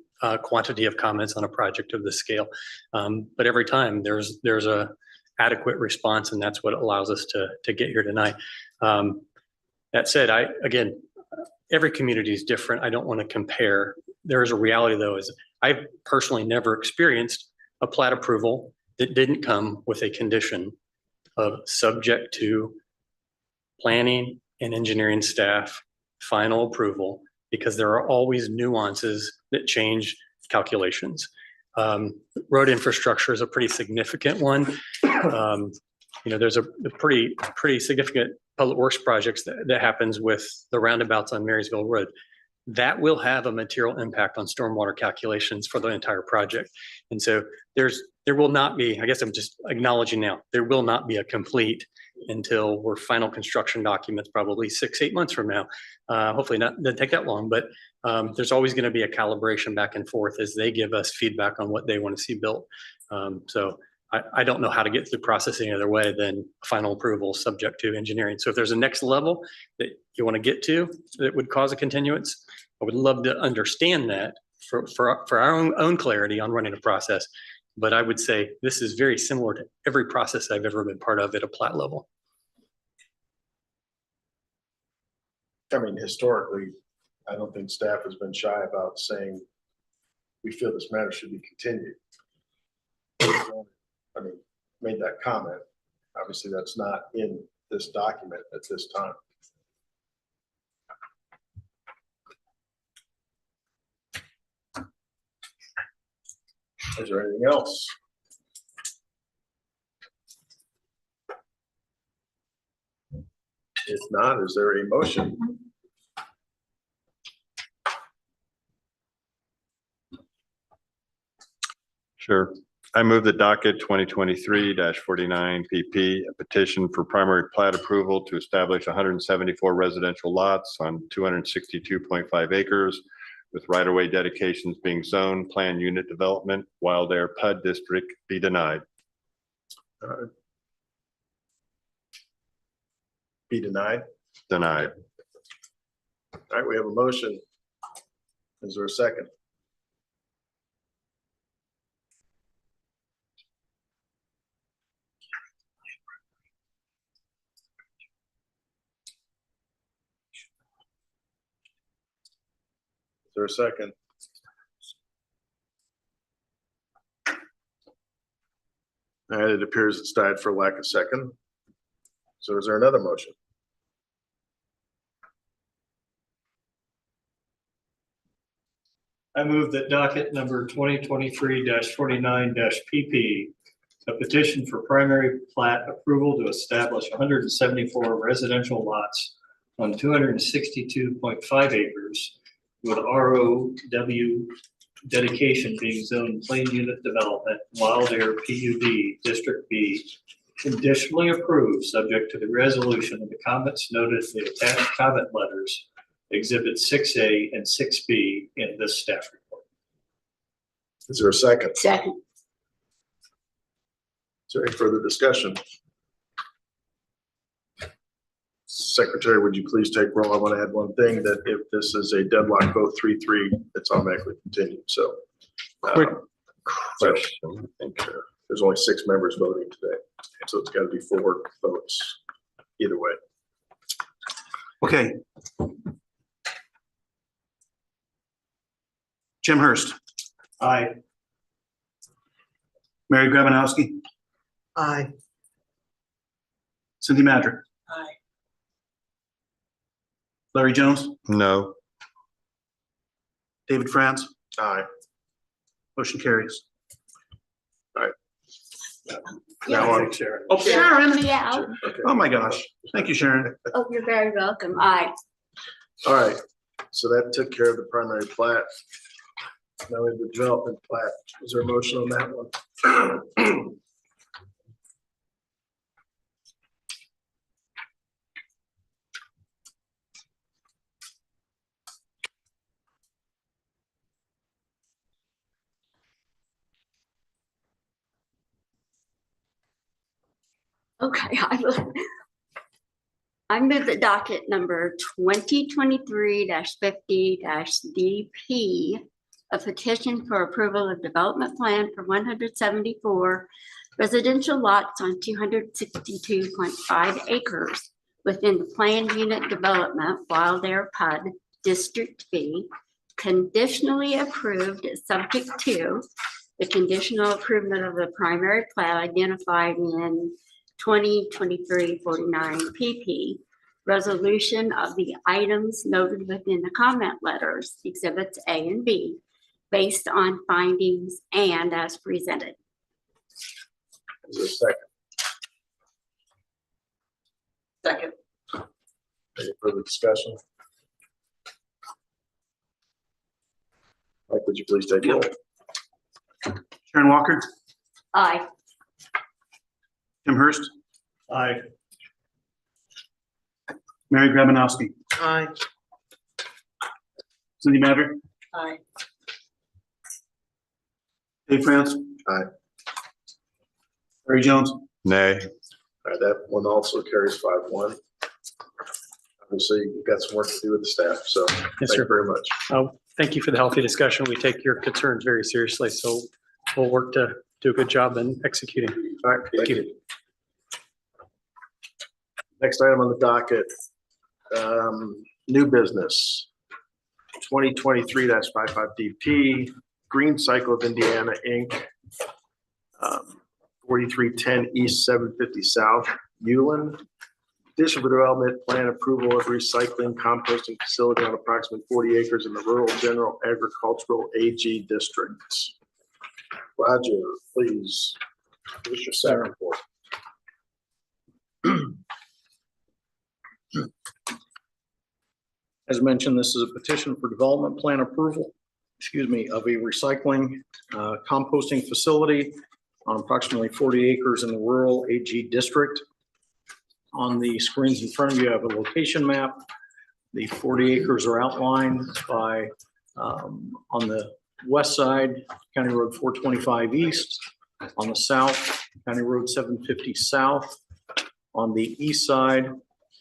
Speaker 4: quantity of comments on a project of this scale. But every time there's a adequate response, and that's what allows us to get here tonight. That said, again, every community is different. I don't want to compare. There is a reality though, is I've personally never experienced a plat approval that didn't come with a condition of subject to planning and engineering staff final approval, because there are always nuances that change calculations. Road infrastructure is a pretty significant one. There's a pretty significant public works projects that happens with the roundabouts on Marysville Road. That will have a material impact on stormwater calculations for the entire project. And so there will not be, I guess I'm just acknowledging now, there will not be a complete until we're final construction documents, probably 6-8 months from now. Hopefully not, doesn't take that long, but there's always going to be a calibration back and forth as they give us feedback on what they want to see built. So I don't know how to get through processing other way than final approval subject to engineering. So if there's a next level that you want to get to that would cause a continuance, I would love to understand that for our own clarity on running a process. But I would say this is very similar to every process I've ever been part of at a plat level.
Speaker 1: I mean, historically, I don't think staff has been shy about saying we feel this matter should be continued. I mean, made that comment. Obviously, that's not in this document at this time. Is there anything else? If not, is there a motion?
Speaker 6: Sure. I move the docket 2023-49 PP, a petition for primary plat approval to establish 174 residential lots on 262.5 acres with right-of-way dedications being zone plan unit development, Wild Air PUD district be denied.
Speaker 1: Be denied?
Speaker 6: Denied.
Speaker 1: All right, we have a motion. Is there a second? Is there a second? All right, it appears it's died for lack of second. So is there another motion?
Speaker 8: I move that docket number 2023-49-PP, a petition for primary plat approval to establish 174 residential lots on 262.5 acres with ROW dedication being zoned plain unit development, Wild Air PUD District B, conditionally approved, subject to the resolution of the comments noted in the attached comment letters, Exhibit 6A and 6B in this staff report.
Speaker 1: Is there a second?
Speaker 9: Second.
Speaker 1: Is there any further discussion? Secretary, would you please take roll? I want to add one thing, that if this is a deadlock vote 3-3, it's automatically continued. So
Speaker 6: Quick
Speaker 1: so
Speaker 6: question. I think,
Speaker 1: there's only 6 members voting today. So it's got to be 4 votes either way.
Speaker 3: Okay. Jim Hurst,
Speaker 8: Aye.
Speaker 3: Mary Grabanowski,
Speaker 5: Aye.
Speaker 3: Cindy Madrick,
Speaker 9: Aye.
Speaker 3: Larry Jones,
Speaker 6: No.
Speaker 3: David Franz,
Speaker 1: Aye.
Speaker 3: motion carries.
Speaker 1: Now on.
Speaker 8: Thanks, Sharon.
Speaker 3: Oh, Sharon.
Speaker 9: Yeah.
Speaker 1: Okay.
Speaker 3: Oh, my gosh. Thank you, Sharon.
Speaker 9: Oh, you're very welcome. Aye.
Speaker 1: All right. So that took care of the primary plat. Now we have the development plat. Is there a motion on that one?
Speaker 9: Okay. I move the docket number 2023-50-DP, a petition for approval of development plan for 174 residential lots on 262.5 acres within the planned unit development Wild Air PUD District B, conditionally approved subject to the conditional approval of the primary plat identified in 2023-49 PP, resolution of the items noted within the comment letters, exhibits A and B, based on findings and as presented.
Speaker 1: Is there a second?
Speaker 5: Second.
Speaker 1: Any further discussion? Mike, would you please take roll?
Speaker 3: Sharon Walker,
Speaker 9: Aye.
Speaker 3: Tim Hurst,
Speaker 8: Aye.
Speaker 3: Mary Grabanowski,
Speaker 5: Aye.
Speaker 3: Cindy Maverick,
Speaker 5: Aye.
Speaker 3: Dave France.
Speaker 1: Aye.
Speaker 3: Barry Jones.
Speaker 6: Nay.
Speaker 1: All right, that one also carries 5-1. Obviously, you've got some work to do with the staff, so
Speaker 4: Yes,
Speaker 1: thank you
Speaker 4: sir.
Speaker 1: very much.
Speaker 4: Thank you for the healthy discussion. We take your concerns very seriously, so we'll work to do a good job in executing.
Speaker 1: All right, thank you. Next item on the docket, new business, 2023-55 DP, Green Cycle of Indiana, Inc., 4310 East 750 South, Ulen. Petition for development plan approval of recycling composting facility on approximately 40 acres in the rural general agricultural AG districts. Roger, please, give us your staff report.
Speaker 2: As mentioned, this is a petition for development plan approval, of a recycling composting facility on approximately 40 acres in the rural AG district. On the screens in front of you, I have a location map. The 40 acres are outlined by, on the west side, County Road 425 East. On the south, County Road 750 South. On the east side,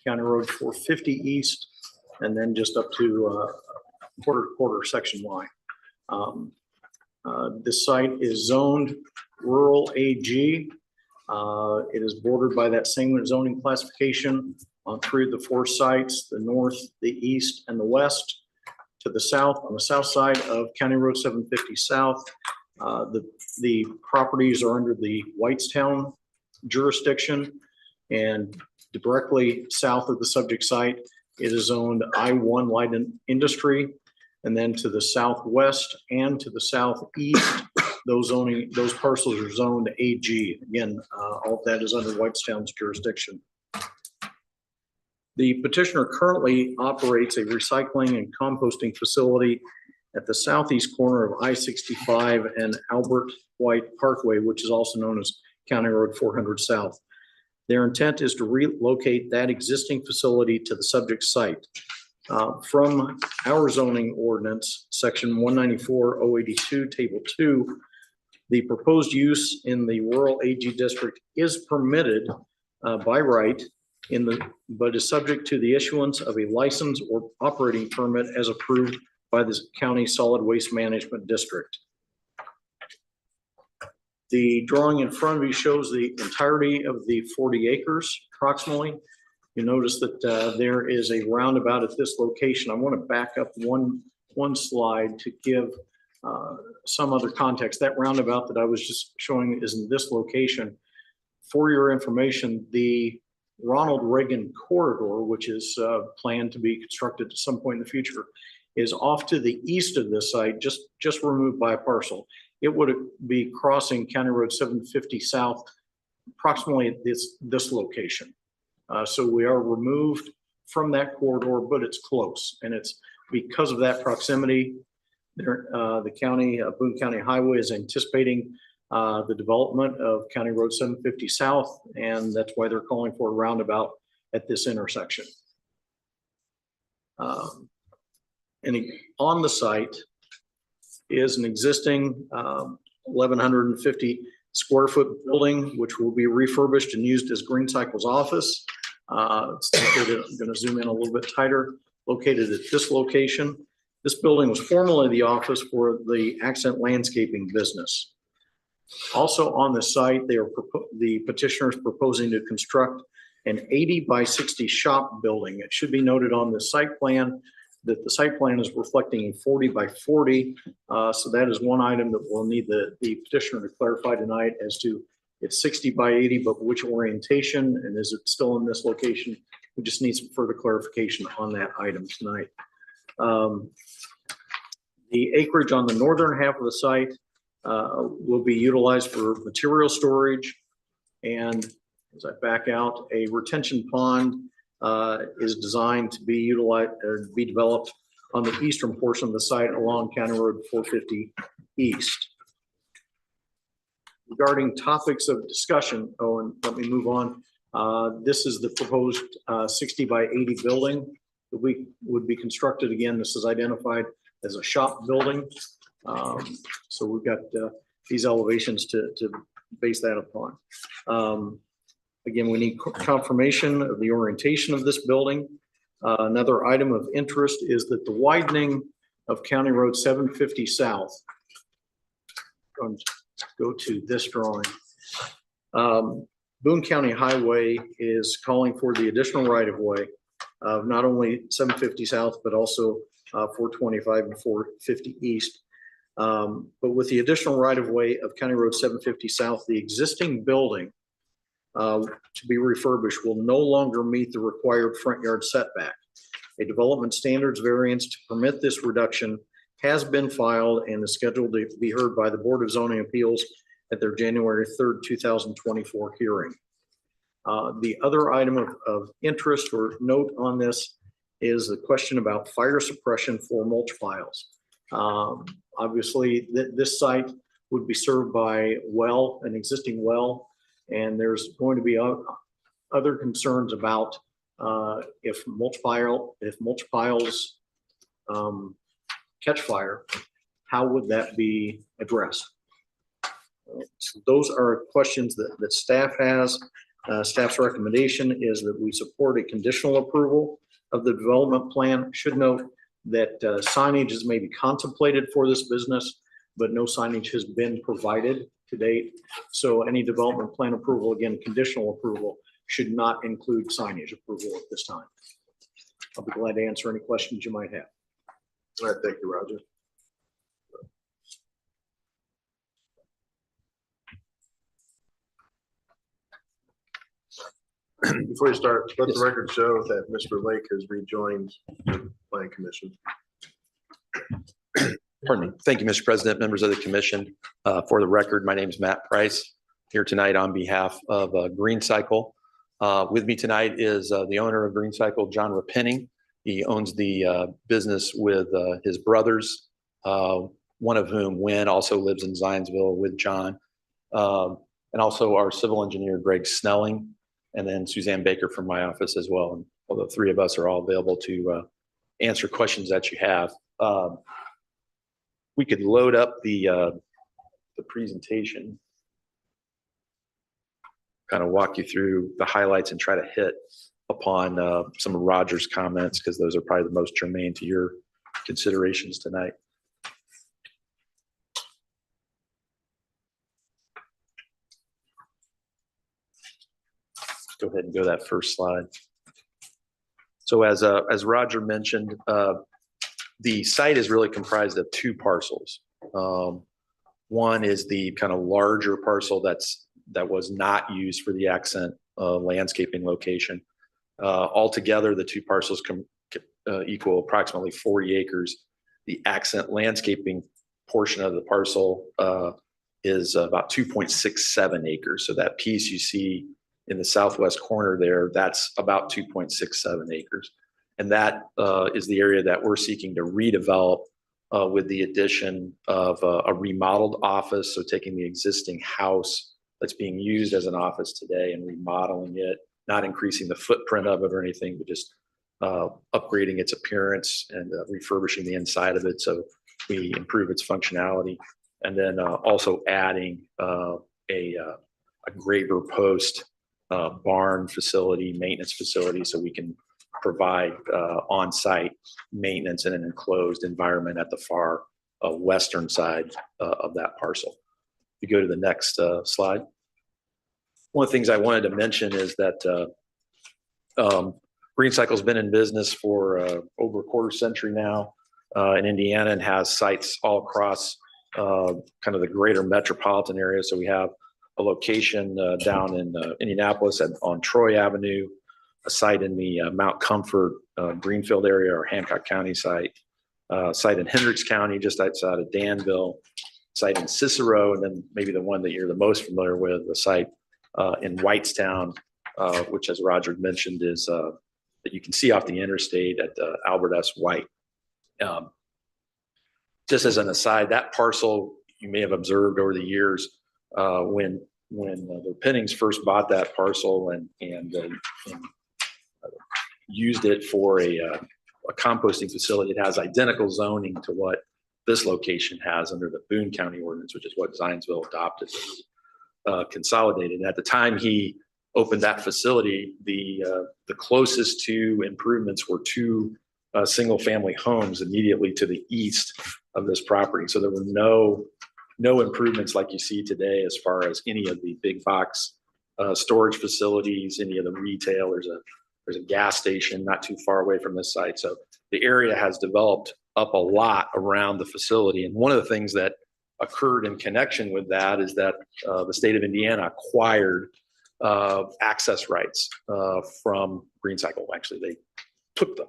Speaker 2: County Road 450 East, and then just up to quarter section Y. This site is zoned rural AG. It is bordered by that same zoning classification on 3 of the 4 sites, the north, the east, and the west. To the south, on the south side of County Road 750 South, the properties are under the Whitestown jurisdiction, and directly south of the subject site, it is owned I-1 Light Industry, and then to the southwest and to the southeast, those parcels are zoned AG. Again, all of that is under Whitestown's jurisdiction. The petitioner currently operates a recycling and composting facility at the southeast corner of I-65 and Albert White Parkway, which is also known as County Road 400 South. Their intent is to relocate that existing facility to the subject site. From our zoning ordinance, section 194-082, table 2, the proposed use in the rural AG district is permitted by right but is subject to the issuance of a license or operating permit as approved by the county solid waste management district. The drawing in front of you shows the entirety of the 40 acres approximately. You notice that there is a roundabout at this location. I want to back up one slide to give some other context. That roundabout that I was just showing is in this location. For your information, the Ronald Reagan corridor, which is planned to be constructed at some point in the future, is off to the east of this site, just removed by a parcel. It would be crossing County Road 750 South, approximately at this location. So we are removed from that corridor, but it's close, and it's because of that proximity. The county, Boone County Highway, is anticipating the development of County Road 750 South, and that's why they're calling for a roundabout at this intersection. And on the site is an existing 1,150 square foot building, which will be refurbished and used as Green Cycle's office. It's located, I'm going to zoom in a little bit tighter, located at this location. This building was formerly the office for the Accent Landscaping business. Also on the site, the petitioner is proposing to construct an 80 by 60 shop building. It should be noted on the site plan that the site plan is reflecting a 40 by 40. So that is one item that we'll need the petitioner to clarify tonight as to it's 60 by 80, but which orientation, and is it still in this location? We just need some further clarification on that item tonight. The acreage on the northern half of the site will be utilized for material storage. And as I back out, a retention pond is designed to be utilized or be developed on the eastern portion of the site along County Road 450 East. Regarding topics of discussion, and let me move on. This is the proposed 60 by 80 building that we would be constructed. Again, this is identified as a shop building. So we've got these elevations to base that upon. Again, we need confirmation of the orientation of this building. Another item of interest is that the widening of County Road 750 South. Go to this drawing. Boone County Highway is calling for the additional right-of-way of not only 750 South, but also 425 and 450 East. But with the additional right-of-way of County Road 750 South, the existing building to be refurbished will no longer meet the required front yard setback. A development standards variance to permit this reduction has been filed and is scheduled to be heard by the Board of Zoning Appeals at their January 3rd, 2024 hearing. The other item of interest or note on this is the question about fire suppression for mulch piles. Obviously, this site would be served by an existing well, and there's going to be other concerns about if mulch piles catch fire, how would that be addressed? So those are questions that staff has. Staff's recommendation is that we support a conditional approval of the development plan. Should note that signage is maybe contemplated for this business, but no signage has been provided to date. So any development plan approval, again, conditional approval, should not include signage approval at this time. I'll be glad to answer any questions you might have.
Speaker 1: All right, thank you, Roger. Before you start, let the record show that Mr. Lake has rejoined the Planning Commission.
Speaker 10: Pardon me. Thank you, Mr. President, members of the commission. For the record, my name is Matt Price, here tonight on behalf of Green Cycle. With me tonight is the owner of Green Cycle, John Rapenning. He owns the business with his brothers, one of whom, Wynn, also lives in Zionsville with John, and also our civil engineer, Greg Snelling, and then Suzanne Baker from my office as well. And although three of us are all available to answer questions that you have. We could load up the presentation, kind of walk you through the highlights and try to hit upon some of Roger's comments, because those are probably the most germane to your considerations tonight. Go ahead and go to that first slide. So as Roger mentioned, the site is really comprised of two parcels. One is the kind of larger parcel that was not used for the accent landscaping location. Altogether, the two parcels equal approximately 40 acres. The accent landscaping portion of the parcel is about 2.67 acres. So that piece you see in the southwest corner there, that's about 2.67 acres. And that is the area that we're seeking to redevelop with the addition of a remodeled office. So taking the existing house that's being used as an office today and remodeling it, not increasing the footprint of it or anything, but just upgrading its appearance and refurbishing the inside of it so we improve its functionality. And then also adding a graver post barn facility, maintenance facility, so we can provide on-site maintenance in an enclosed environment at the far western side of that parcel. you go to the next slide. One of the things I wanted to mention is that Green Cycle's been in business for over a quarter century now in Indiana and has sites all across kind of the greater metropolitan area. So we have a location down in Indianapolis on Troy Avenue, a site in the Mount Comfort Greenfield area or Hancock County site in Hendricks County, just outside of Danville, site in Cicero, and then maybe the one that you're the most familiar with, the site in Whitestown, which, as Roger mentioned, is that you can see off the interstate at Albert S. White. Just as an aside, that parcel you may have observed over the years when the Pennings first bought that parcel and used it for a composting facility. It has identical zoning to what this location has under the Boone County ordinance, which is what Zionsville adopted, consolidated. And at the time he opened that facility, the closest two improvements were two single-family homes immediately to the east of this property. So there were no improvements like you see today as far as any of the big box storage facilities, any of the retail. There's a gas station not too far away from this site. So the area has developed up a lot around the facility. And one of the things that occurred in connection with that is that the state of Indiana acquired access rights from Green Cycle. Actually, they took them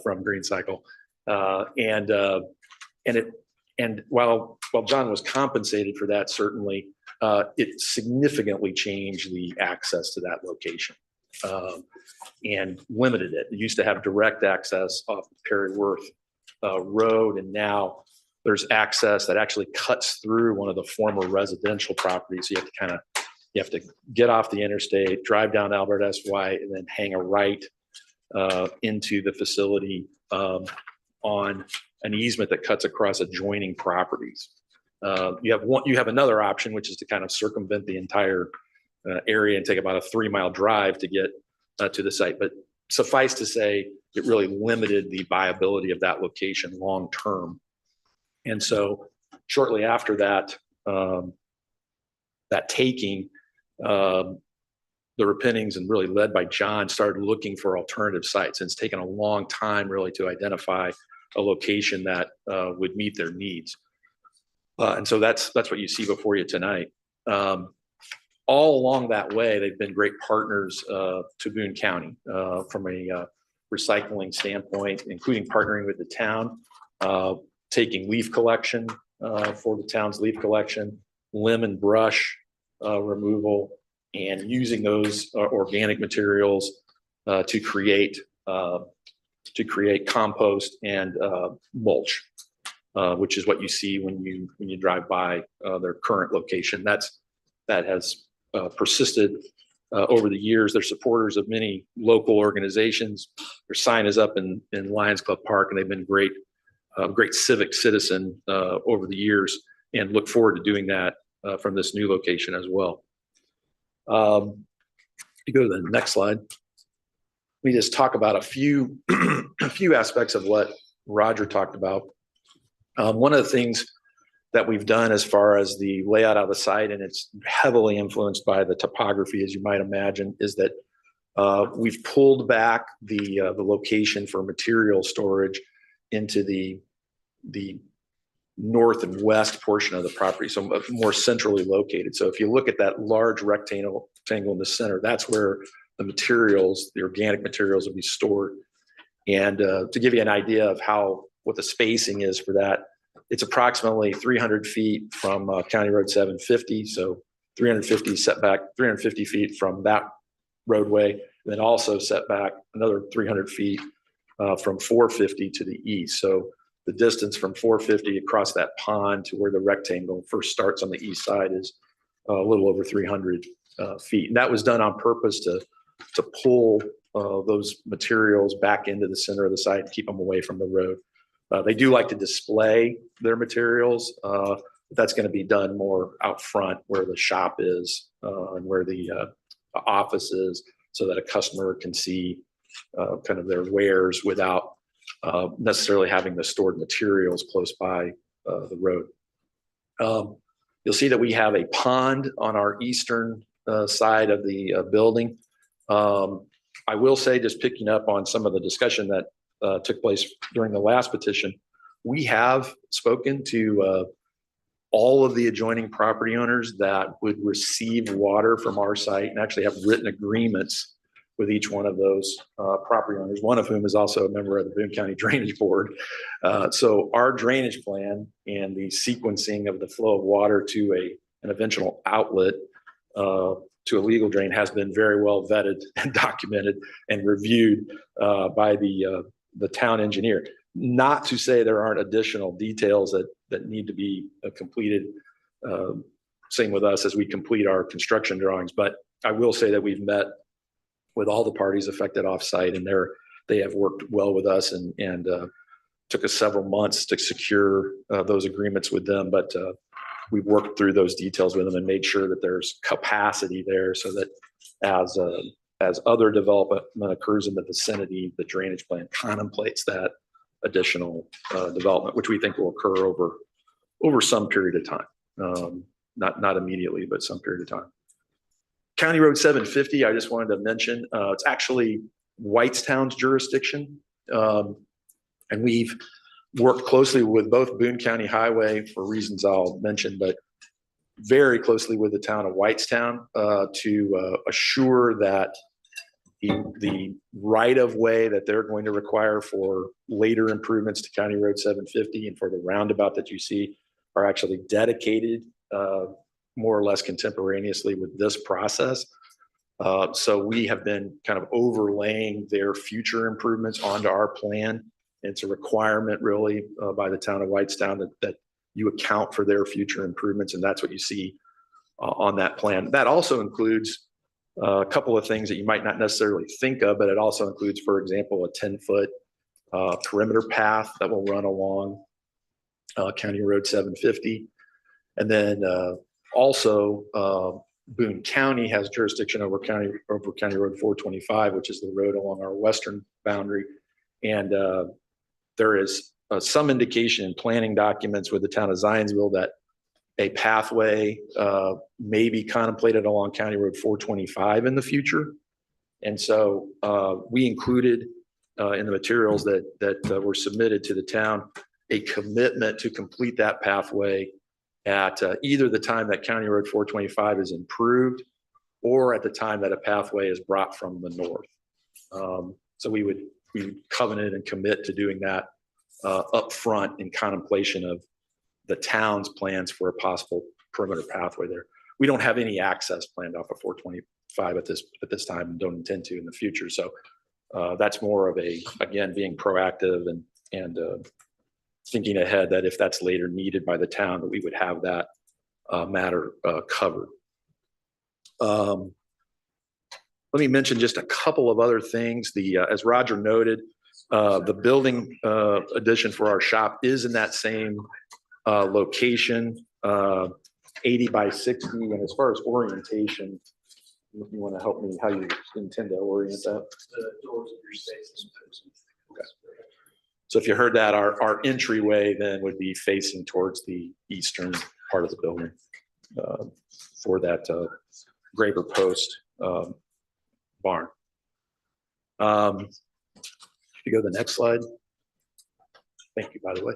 Speaker 10: from Green Cycle. And while John was compensated for that, certainly it significantly changed the access to that location and limited it. It used to have direct access off Perry Worth Road, and now there's access that actually cuts through one of the former residential properties. So you have to get off the interstate, drive down Albert S. White, and then hang a right into the facility on an easement that cuts across adjoining properties. You have another option, which is to kind of circumvent the entire area and take about a 3-mile drive to get to the site. But suffice to say, it really limited the viability of that location long term. And so shortly after that, that taking, the Repennings, and really led by John, started looking for alternative sites. And it's taken a long time really to identify a location that would meet their needs. And so that's what you see before you tonight. All along that way, they've been great partners to Boone County from a recycling standpoint, including partnering with the town, taking leaf collection for the town's leaf collection, limb and brush removal, and using those organic materials to create compost and mulch, which is what you see when you drive by their current location. That has persisted over the years. They're supporters of many local organizations. Their sign is up in Lions Club Park, and they've been great civic citizen over the years, and look forward to doing that from this new location as well. You go to the next slide. We just talk about a few aspects of what Roger talked about. One of the things that we've done as far as the layout of the site, and it's heavily influenced by the topography, as you might imagine, is that we've pulled back the location for material storage into the north and west portion of the property, so more centrally located. So if you look at that large rectangle in the center, that's where the materials, the organic materials, will be stored. And to give you an idea of what the spacing is for that, it's approximately 300 feet from County Road 750. So 350 setback, 350 feet from that roadway, and then also set back another 300 feet from 450 to the east. So the distance from 450 across that pond to where the rectangle first starts on the east side is a little over 300 feet. And that was done on purpose to pull those materials back into the center of the site and keep them away from the road. They do like to display their materials, but that's going to be done more out front where the shop is and where the office is, so that a customer can see kind of their wares without necessarily having the stored materials close by the road. You'll see that we have a pond on our eastern side of the building. I will say, just picking up on some of the discussion that took place during the last petition, we have spoken to all of the adjoining property owners that would receive water from our site, and actually have written agreements with each one of those property owners, one of whom is also a member of the Boone County Drainage Board. So our drainage plan and the sequencing of the flow of water to an eventual outlet to a legal drain has been very well vetted and documented and reviewed by the town engineer. Not to say there aren't additional details that need to be completed. Same with us as we complete our construction drawings, but I will say that we've met with all the parties affected offsite, and they have worked well with us, and took us several months to secure those agreements with them. But we've worked through those details with them and made sure that there's capacity there, so that as other development occurs in the vicinity, the drainage plan contemplates that additional development, which we think will occur over some period of time. Not immediately, but some period of time. County Road 750, I just wanted to mention, it's actually Whitestown's jurisdiction. And we've worked closely with both Boone County Highway for reasons I'll mention, but very closely with the town of Whitestown to assure that the right of way that they're going to require for later improvements to County Road 750 and for the roundabout that you see are actually dedicated more or less contemporaneously with this process. So we have been kind of overlaying their future improvements onto our plan. It's a requirement really by the town of Whitestown that you account for their future improvements, and that's what you see on that plan. That also includes a couple of things that you might not necessarily think of, but it also includes, for example, a 10-foot perimeter path that will run along County Road 750. And then also Boone County has jurisdiction over County Road 425, which is the road along our western boundary. And there is some indication in planning documents with the town of Zionsville that a pathway may be contemplated along County Road 425 in the future. And so we included in the materials that were submitted to the town a commitment to complete that pathway at either the time that County Road 425 is improved or at the time that a pathway is brought from the north. So we would covenant and commit to doing that up front in contemplation of the town's plans for a possible perimeter pathway there. We don't have any access planned off of 425 at this time and don't intend to in the future. So that's more of again, being proactive and thinking ahead that if that's later needed by the town, that we would have that matter covered. Let me mention just a couple of other things. As Roger noted, the building addition for our shop is in that same location, 80 by 60. And as far as orientation, if you want to help me how you intend to orient that.
Speaker 8: The doors of your spaces.
Speaker 10: Okay. So if you heard that, our entryway then would be facing towards the eastern part of the building for that Graber Post barn. If you go to the next slide. Thank you, by the way.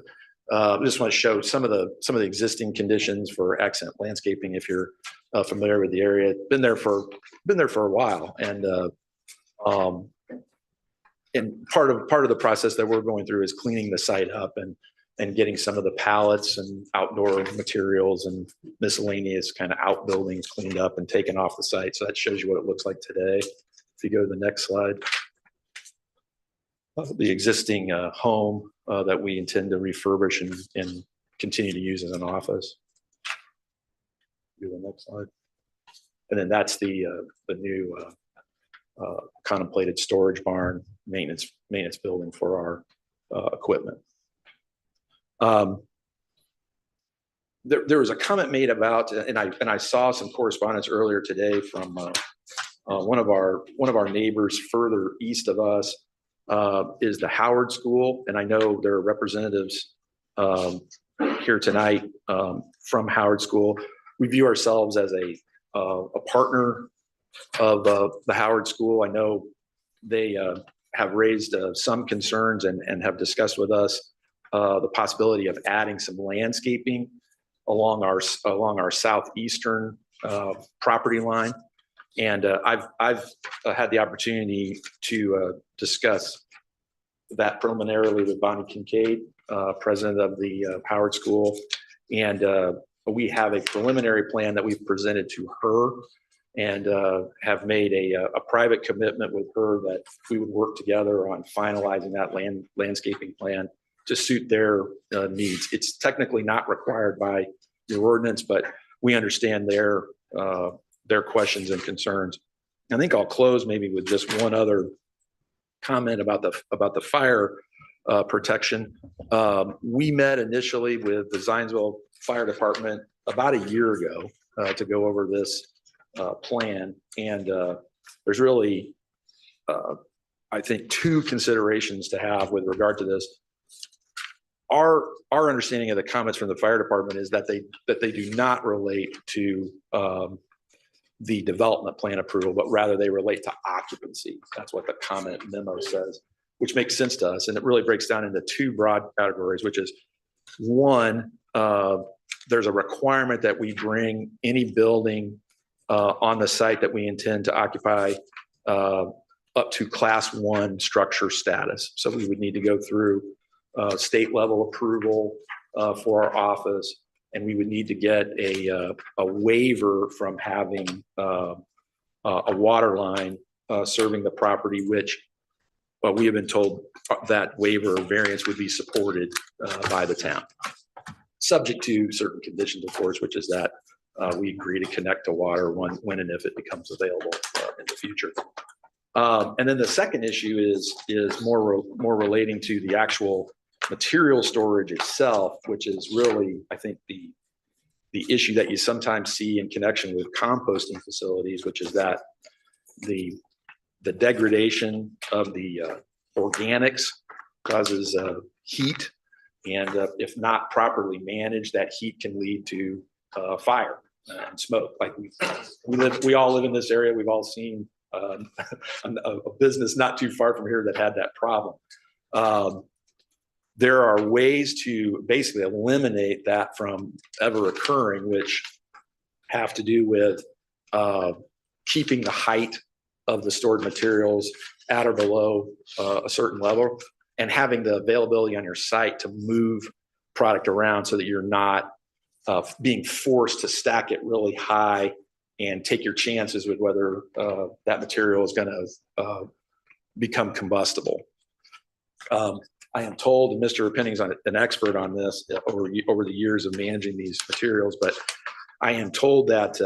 Speaker 10: I just want to show some of the existing conditions for accent landscaping. If you're familiar with the area, been there for a while, and part of the process that we're going through is cleaning the site up and getting some of the pallets and outdoor materials and miscellaneous kind of outbuildings cleaned up and taken off the site. So that shows you what it looks like today. If you go to the next slide, the existing home that we intend to refurbish and continue to use as an office. Do the next slide. And then that's the new contemplated storage barn maintenance building for our equipment. There was a comment made about, and I saw some correspondence earlier today from one of our neighbors further east of us, is the Howard School, and I know there are representatives here tonight from Howard School. we view ourselves as a partner of the Howard School. I know they have raised some concerns and have discussed with us the possibility of adding some landscaping along our southeastern property line. And I've had the opportunity to discuss that preliminarily with Bonnie Kincaid, president of the Howard School. And we have a preliminary plan that we've presented to her, and have made a private commitment with her that we would work together on finalizing that landscaping plan to suit their needs. It's technically not required by your ordinance, but we understand their questions and concerns. I think I'll close maybe with just one other comment about the fire protection. We met initially with the Zionsville Fire Department about a year ago to go over this plan, and there's really I think two considerations to have with regard to this. Our understanding of the comments from the fire department is that they do not relate to the development plan approval, but rather they relate to occupancy. That's what the comment memo says, which makes sense to us. And it really breaks down into two broad categories, which is one, there's a requirement that we bring any building on the site that we intend to occupy up to Class 1 structure status. So we would need to go through state level approval for our office, and we would need to get a waiver from having a water line serving the property, which we have been told that waiver or variance would be supported by the town, subject to certain conditions, of course, which is that we agree to connect to water when and if it becomes available in the future. And then the second issue is more relating to the actual material storage itself, which is really, I think, the issue that you sometimes see in connection with composting facilities, which is that the degradation of the organics causes heat, and if not properly managed, that heat can lead to fire and smoke. Like we all live in this area. We've all seen a business not too far from here that had that problem. There are ways to basically eliminate that from ever occurring, which have to do with keeping the height of the stored materials at or below a certain level, and having the availability on your site to move product around so that you're not being forced to stack it really high and take your chances with whether that material is going to become combustible. I am told, and Mr. Penning's an expert on this over the years of managing these materials, but I am told that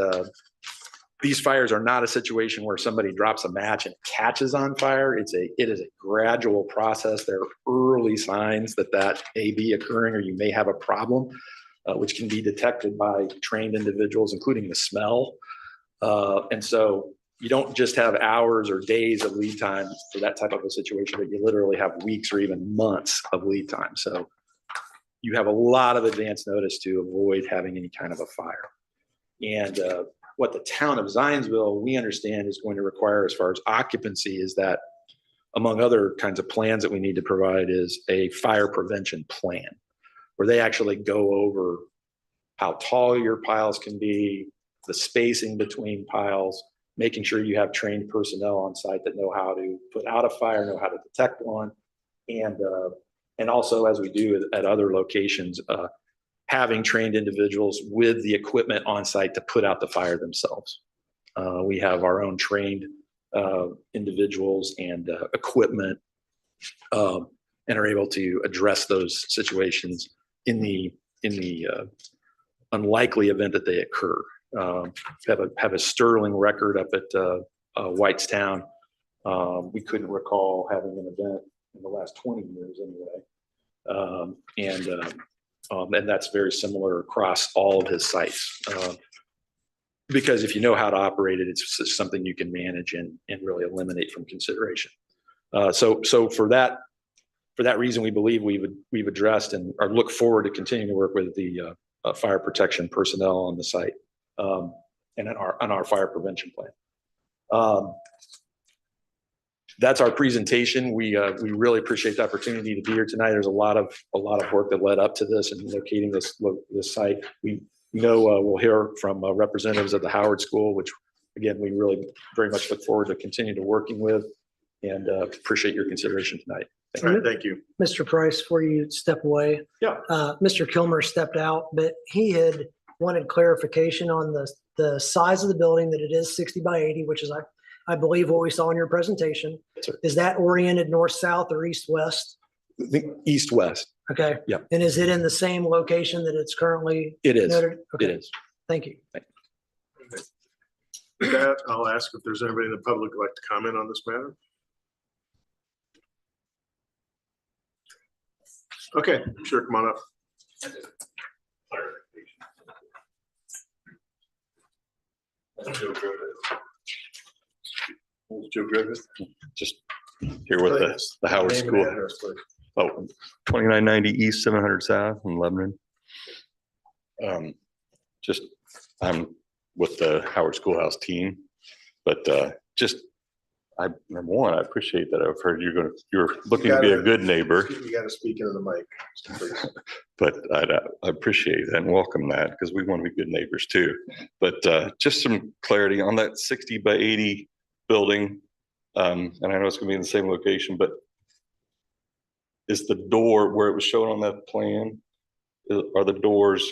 Speaker 10: these fires are not a situation where somebody drops a match and catches on fire. It is a gradual process. There are early signs that may be occurring, or you may have a problem, which can be detected by trained individuals, including the smell. And so you don't just have hours or days of lead time for that type of a situation, but you literally have weeks or even months of lead time. So you have a lot of advance notice to avoid having any kind of a fire. And what the town of Zionsville, we understand, is going to require as far as occupancy is that, among other kinds of plans that we need to provide, is a fire prevention plan, where they actually go over how tall your piles can be, the spacing between piles, making sure you have trained personnel on site that know how to put out a fire, know how to detect one, and also, as we do at other locations, having trained individuals with the equipment on site to put out the fire themselves. We have our own trained individuals and equipment, and are able to address those situations in the unlikely event that they occur. Have a sterling record up at Whitestown. We couldn't recall having an event in the last 20 years anyway. And that's very similar across all of his sites. Because if you know how to operate it, it's something you can manage and really eliminate from consideration. So for that reason, we believe we've addressed and look forward to continuing to work with the fire protection personnel on the site and on our fire prevention plan. That's our presentation. We really appreciate the opportunity to be here tonight. There's a lot of work that led up to this and locating this site. We know we'll hear from representatives of the Howard School, which again, we really very much look forward to continue to working with, and appreciate your consideration tonight.
Speaker 1: All right, thank you.
Speaker 5: Mr. Price, before you step away.
Speaker 1: Yeah.
Speaker 5: Mr. Kilmer stepped out, but he had wanted clarification on the size of the building, that it is 60 by 80, which is I believe what we saw in your presentation.
Speaker 10: Sir.
Speaker 5: Is that oriented north-south or east-west?
Speaker 10: East-west.
Speaker 5: Okay.
Speaker 10: Yeah.
Speaker 5: And is it in the same location that it's currently?
Speaker 10: It is.
Speaker 5: noted? Okay.
Speaker 10: It is.
Speaker 5: Thank you.
Speaker 1: With that, I'll ask if there's anybody in the public who'd like to comment on this matter. Okay, sure, come on up. Joe Griffith.
Speaker 6: Just here with the Howard
Speaker 1: Name and
Speaker 6: School.
Speaker 1: address, please.
Speaker 6: Oh,
Speaker 11: 2990 East, 700 South in Lebanon.
Speaker 6: just, I'm with the Howard Schoolhouse team, but number one, I appreciate that. I've heard you're looking to be a good neighbor,
Speaker 1: You gotta speak into the mic, please.
Speaker 6: but I appreciate that and welcome that because we want to be good neighbors too. But just some clarity on that 60 by 80 building. And I know it's gonna be in the same location, but is the door where it was shown on that plan, are the doors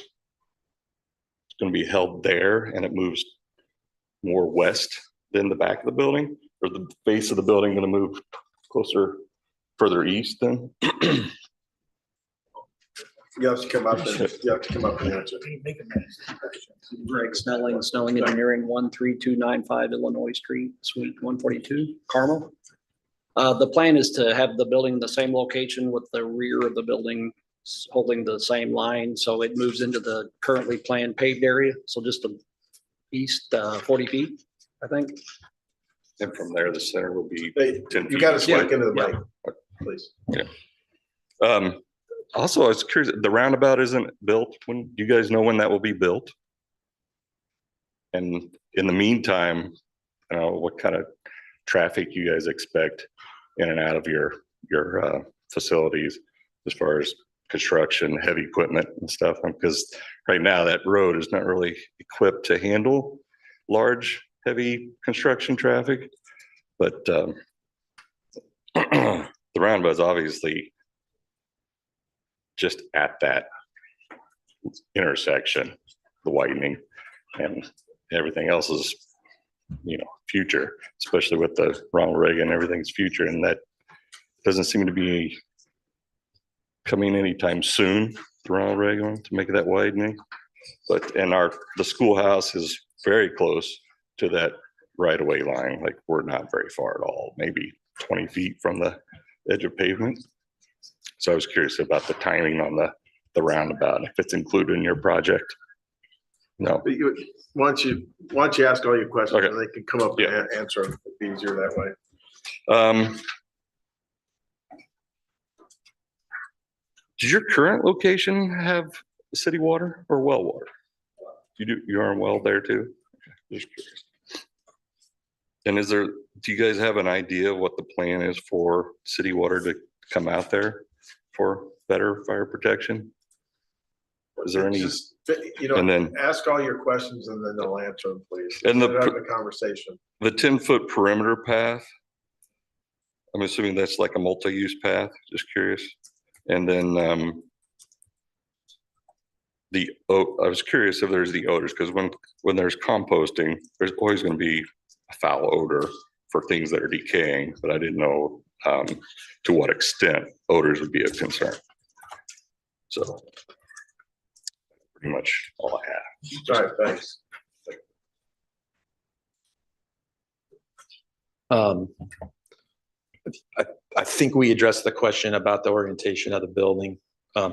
Speaker 6: gonna be held there and it moves more west than the back of the building? Or the base of the building gonna move further east then?
Speaker 1: You have to come up and answer.
Speaker 2: Greg Snelling Engineering, 13295 Illinois Street, Suite 142, Carmel. The plan is to have the building in the same location with the rear of the building holding the same line, so it moves into the currently planned paved area, so just the east 40 feet, I think.
Speaker 6: And from there, the center will be
Speaker 1: Hey,
Speaker 6: 10 feet.
Speaker 1: you gotta speak
Speaker 2: Yeah.
Speaker 1: into the
Speaker 2: Yeah.
Speaker 1: mic, please.
Speaker 6: Also, I was curious, the roundabout isn't built. Do you guys know when that will be built? And in the meantime, what kind of traffic you guys expect in and out of your facilities as far as construction, heavy equipment and stuff? Because right now that road is not really equipped to handle large, heavy construction traffic. But the roundabout is obviously just at that intersection, the widening, and everything else is, future, especially with the Ronald Reagan, everything's future, and that doesn't seem to be coming anytime soon, the Ronald Reagan, to make that widening. But the schoolhouse is very close to that right-of-way line. Like, we're not very far at all, maybe 20 feet from the edge of pavement. So I was curious about the timing on the roundabout, if it's included in your project. No.
Speaker 1: But once you ask all your questions,
Speaker 6: Okay.
Speaker 1: then they can come up
Speaker 6: Yeah.
Speaker 1: and answer them. It'd be easier that way.
Speaker 6: Does your current location have city water or well water? You're on well there too? Just curious. And do you guys have an idea what the plan is for city water to come out there for better fire protection? Is there any?
Speaker 1: Just,
Speaker 6: And then
Speaker 1: ask all your questions and then they'll answer them, please.
Speaker 6: And
Speaker 1: Instead of having a conversation.
Speaker 6: the 10-foot perimeter path, I'm assuming that's like a multi-use path, just curious. And then I was curious if there's the odors, because when there's composting, there's always going to be a foul odor for things that are decaying, but I didn't know to what extent odors would be a concern. So pretty much all I have.
Speaker 1: All right, thanks.
Speaker 10: I think we addressed the question about the orientation of the building.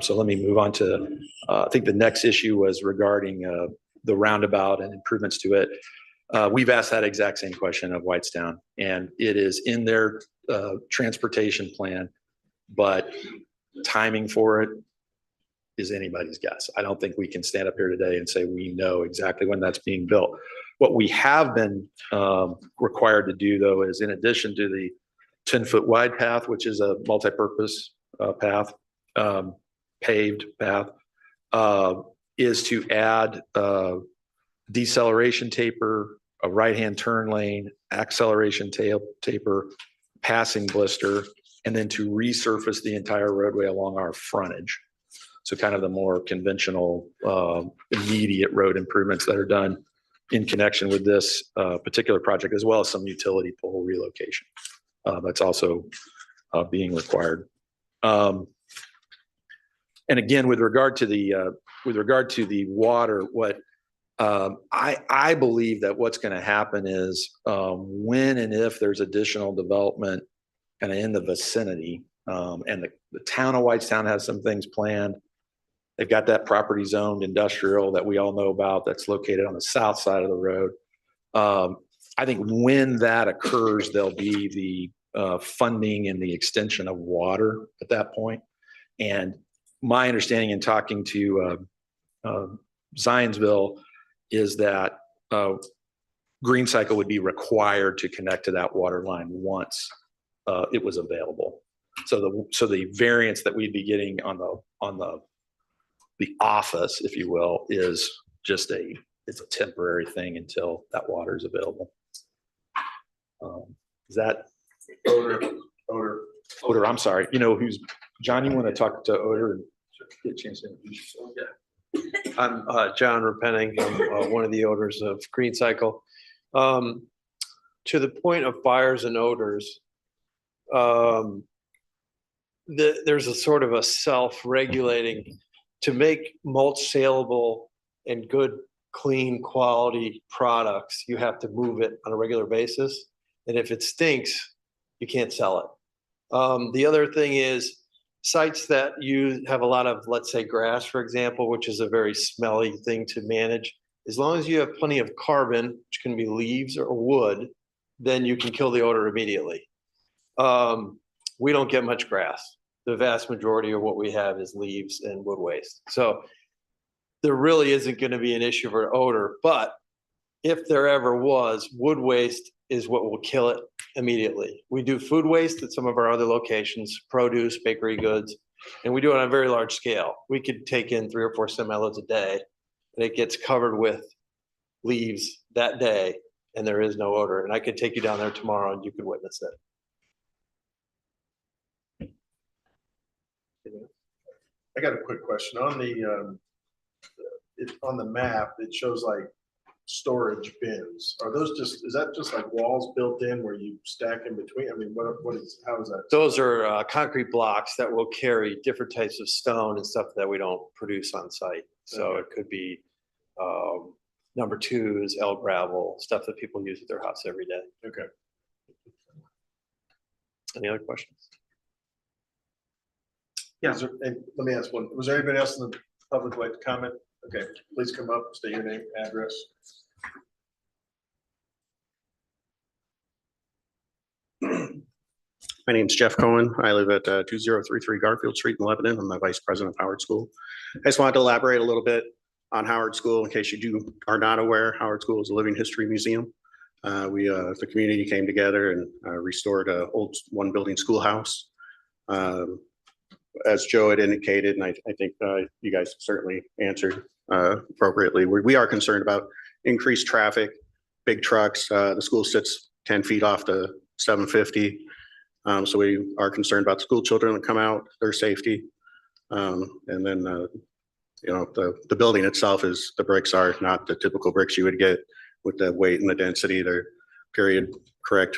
Speaker 10: So let me move on to, I think the next issue was regarding the roundabout and improvements to it. We've asked that exact same question of Whitestown, and it is in their transportation plan, but timing for it is anybody's guess. I don't think we can stand up here today and say we know exactly when that's being built. What we have been required to do, though, is in addition to the 10-foot wide path, which is a multi-purpose path, paved path, is to add deceleration taper, a right-hand turn lane, acceleration taper, passing blister, and then to resurface the entire roadway along our frontage. So kind of the more conventional, immediate road improvements that are done in connection with this particular project, as well as some utility pole relocation. That's also being required. And again, with regard to the water, what I believe that what's going to happen is when and if there's additional development kind of in the vicinity, and the town of Whitestown has some things planned. They've got that property zoned industrial that we all know about that's located on the south side of the road. I think when that occurs, there'll be the funding and the extension of water at that point. And my understanding in talking to Zionsville is that Green Cycle would be required to connect to that water line once it was available. So the variance that we'd be getting on the office, if you will, is just it's a temporary thing until that water is available. Is that Odor? I'm sorry. You know who's John? You want to talk to Odor and get a chance to introduce yourself?
Speaker 12: Yeah. I'm John Repenning. I'm one of the owners of Green Cycle. To the point of fires and odors, there's a sort of a self-regulating to make mulch saleable and good, clean, quality products. You have to move it on a regular basis, and if it stinks, you can't sell it. The other thing is sites that you have a lot of, let's say, grass, for example, which is a very smelly thing to manage. As long as you have plenty of carbon, which can be leaves or wood, then you can kill the odor immediately. We don't get much grass. The vast majority of what we have is leaves and wood waste. So there really isn't going to be an issue for odor, but if there ever was, wood waste is what will kill it immediately. We do food waste at some of our other locations, produce, bakery goods, and we do it on a very large scale. We could take in 3 or 4 semi-loads a day, and it gets covered with leaves that day, and there is no odor. And I could take you down there tomorrow and you could witness it.
Speaker 1: I got a quick question on on the map. It shows like storage bins. Are those is that just like walls built in where you stack in between? I mean, how is that?
Speaker 12: Those are concrete blocks that will carry different types of stone and stuff that we don't produce on site. So it could be number 2s, L gravel, stuff that people use at their house every day.
Speaker 1: Okay.
Speaker 12: Any other questions?
Speaker 1: Yeah. Let me ask one. Was there anybody else in the public who like to comment? Okay, please come up, state your name, address.
Speaker 13: My name's Jeff Cohen. I live at 2033 Garfield Street in Lebanon. I'm the vice president of Howard School. I just wanted to elaborate a little bit on Howard School in case you are not aware. Howard School is a living history museum. The community came together and restored an old one-building schoolhouse. As Joe had indicated, and I think you guys certainly answered appropriately, we are concerned about increased traffic, big trucks. The school sits 10 feet off the 750. So we are concerned about the school children that come out, their safety. And then, the building itself the bricks are not the typical bricks you would get with the weight and the density. They're period correct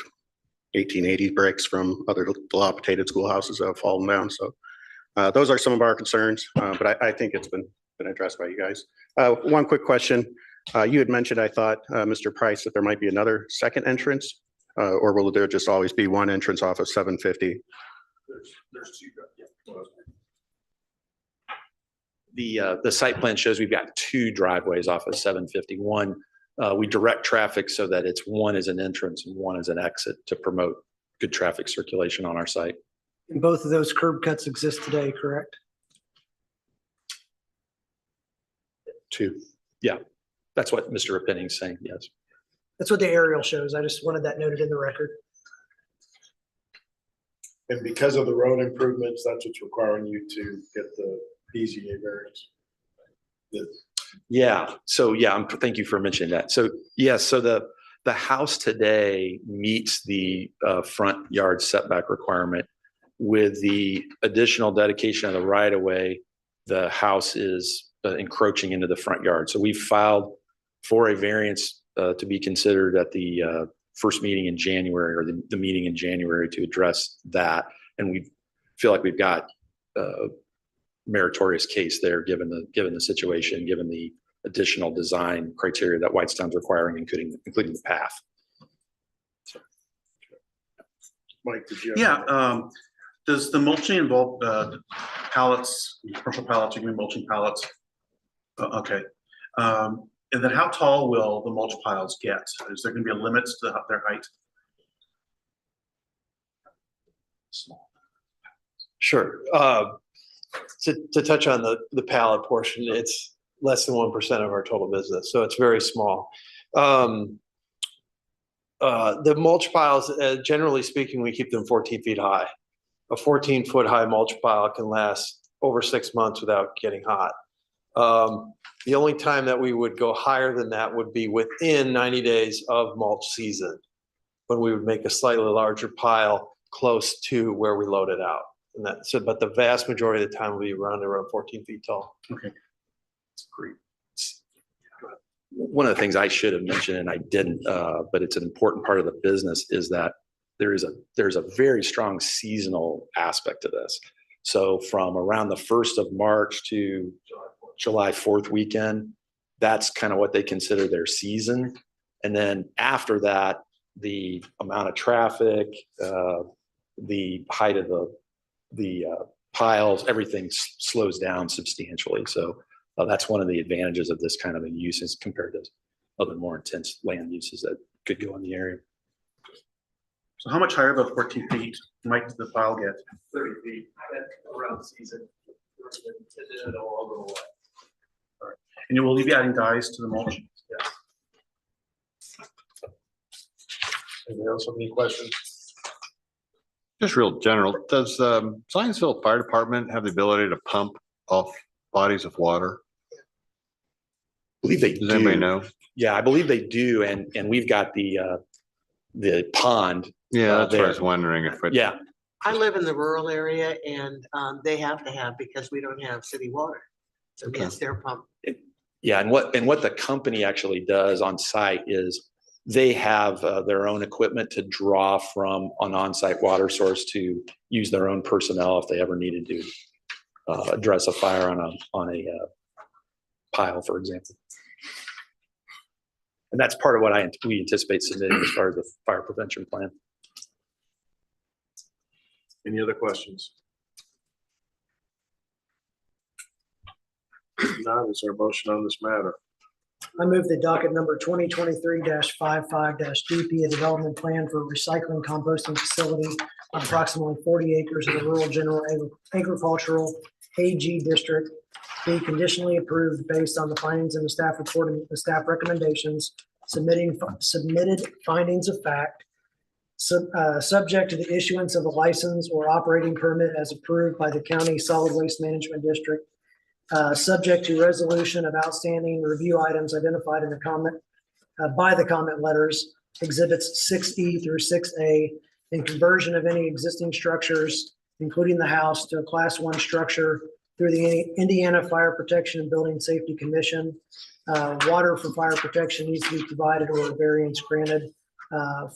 Speaker 13: 1880 bricks from other dilapidated schoolhouses that have fallen down. So those are some of our concerns, but I think it's been addressed by you guys. One quick question. You had mentioned, I thought, Mr. Price, that there might be another second entrance, or will there just always be one entrance off of 750?
Speaker 1: There's 2.
Speaker 10: The site plan shows we've got 2 driveways off of 751. We direct traffic so that one is an entrance and one is an exit to promote good traffic circulation on our site.
Speaker 5: And both of those curb cuts exist today, correct?
Speaker 7: two.
Speaker 10: That's what Mr. Repenting's saying, yes.
Speaker 5: That's what the aerial shows. I just wanted that noted in the record.
Speaker 1: And because of the road improvements, that's what's requiring you to get the BZA variance.
Speaker 10: Yeah, so yeah, thank you for mentioning that. So yes, so the house today meets the front yard setback requirement. With the additional dedication of the right of way, the house is encroaching into the front yard. So we filed for a variance to be considered at the first meeting in January, or the meeting in January, to address that. And we feel like we've got meritorious case there, given the situation, given the additional design criteria that Whitestown's requiring, including the path.
Speaker 1: Mike, did you?
Speaker 3: Yeah, does the mulching involve pallets, commercial pallets, you can mulching pallets? Okay. And then how tall will the mulch piles get? Is there gonna be a limit to their height?
Speaker 12: Sure. To touch on the pallet portion, it's less than 1% of our total business, so it's very small. The mulch piles, generally speaking, we keep them 14 feet high. A 14-foot high mulch pile can last over 6 months without getting hot. The only time that we would go higher than that would be within 90 days of mulch season, when we would make a slightly larger pile close to where we load it out. And but the vast majority of the time will be around 14 feet tall.
Speaker 3: Okay.
Speaker 10: That's great. One of the things I should have mentioned, and I didn't, but it's an important part of the business, is that there's a very strong seasonal aspect to this. So from around the 1st of March to July 4th weekend, that's kind of what they consider their season. And then after that, the amount of traffic, the height of the piles, everything slows down substantially. So that's one of the advantages of this kind of a use as compared to other more intense land uses that could go in the area.
Speaker 3: So how much higher than 14 feet might the pile get?
Speaker 12: 30 feet around season. And then it'll all go away.
Speaker 3: All right. And you will be adding dyes to the mulch?
Speaker 12: Yes.
Speaker 1: Anybody else have any questions?
Speaker 6: Just real general, does Zionsville Fire Department have the ability to pump off bodies of water?
Speaker 10: I believe they do.
Speaker 6: Does anybody know?
Speaker 10: Yeah, I believe they do. And we've got the pond.
Speaker 6: Yeah, that's what
Speaker 10: there.
Speaker 6: I was wondering if it.
Speaker 10: Yeah.
Speaker 14: I live in the rural area and they have to have, because we don't have city water. So
Speaker 6: Okay.
Speaker 14: yes, they're pumped.
Speaker 10: Yeah, and what the company actually does on site is they have their own equipment to draw from an on-site water source to use their own personnel if they ever needed to address a fire on a pile, for example. And that's part of what we anticipate submitting as far as the fire prevention plan.
Speaker 1: Any other questions? If not, is there a motion on this matter?
Speaker 5: I move the docket number 2023-55-DP, a development plan for recycling composting facility on approximately 40 acres of the rural general agricultural AG district be conditionally approved based on the findings in the staff report and the staff recommendations, submitted findings of fact, subject to the issuance of a license or operating permit as approved by the county solid waste management district, subject to resolution of outstanding review items identified in the comment by the comment letters, exhibits 6E through 6A, and conversion of any existing structures, including the house, to a Class 1 structure through the Indiana Fire Protection and Building Safety Commission. Water for fire protection needs to be provided or a variance granted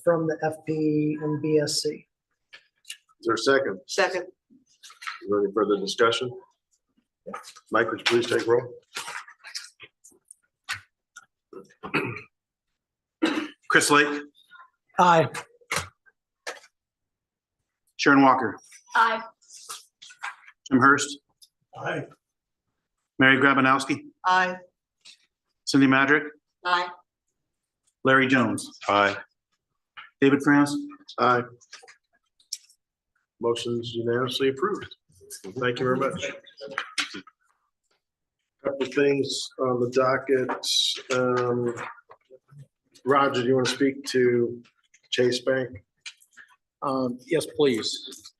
Speaker 5: from the FP and BSC.
Speaker 1: Is there a second?
Speaker 14: Second.
Speaker 1: Is there any further discussion? Mike, would you please take roll?
Speaker 3: Chris Lake,
Speaker 5: Aye.
Speaker 3: Sharon Walker,
Speaker 9: Aye.
Speaker 3: Jim Hurst,
Speaker 1: Aye.
Speaker 3: Mary Grabanowski,
Speaker 14: Aye.
Speaker 3: Cindy Madrick,
Speaker 14: Aye.
Speaker 3: Larry Jones,
Speaker 6: Aye.
Speaker 3: David France.
Speaker 1: Aye. Motion's unanimously approved. Thank you very much. Couple things on the docket. Roger, do you want to speak to Chase Bank?
Speaker 2: Yes, please.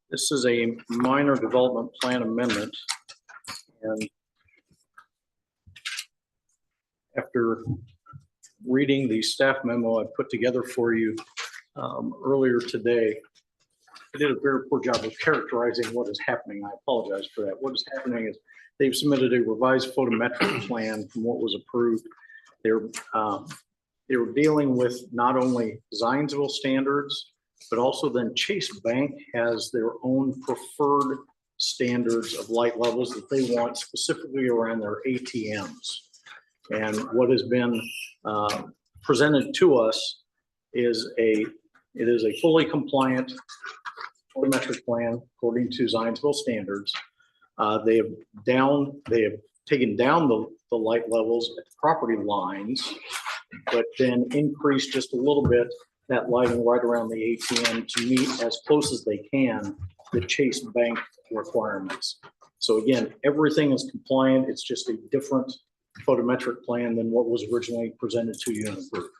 Speaker 2: This is a minor development plan amendment. And after reading the staff memo I put together for you earlier today, I did a very poor job of characterizing what is happening. I apologize for that. What is happening is they've submitted a revised photometric plan from what was approved. They were dealing with not only Zionsville standards, but also then Chase Bank has their own preferred standards of light levels that they want specifically around their ATMs. And what has been presented to us is it is a fully compliant photometric plan according to Zionsville standards. They have taken down the light levels at the property lines, but then increased just a little bit that lighting right around the ATM to meet as close as they can the Chase Bank requirements. So again, everything is compliant. It's just a different photometric plan than what was originally presented to you and approved.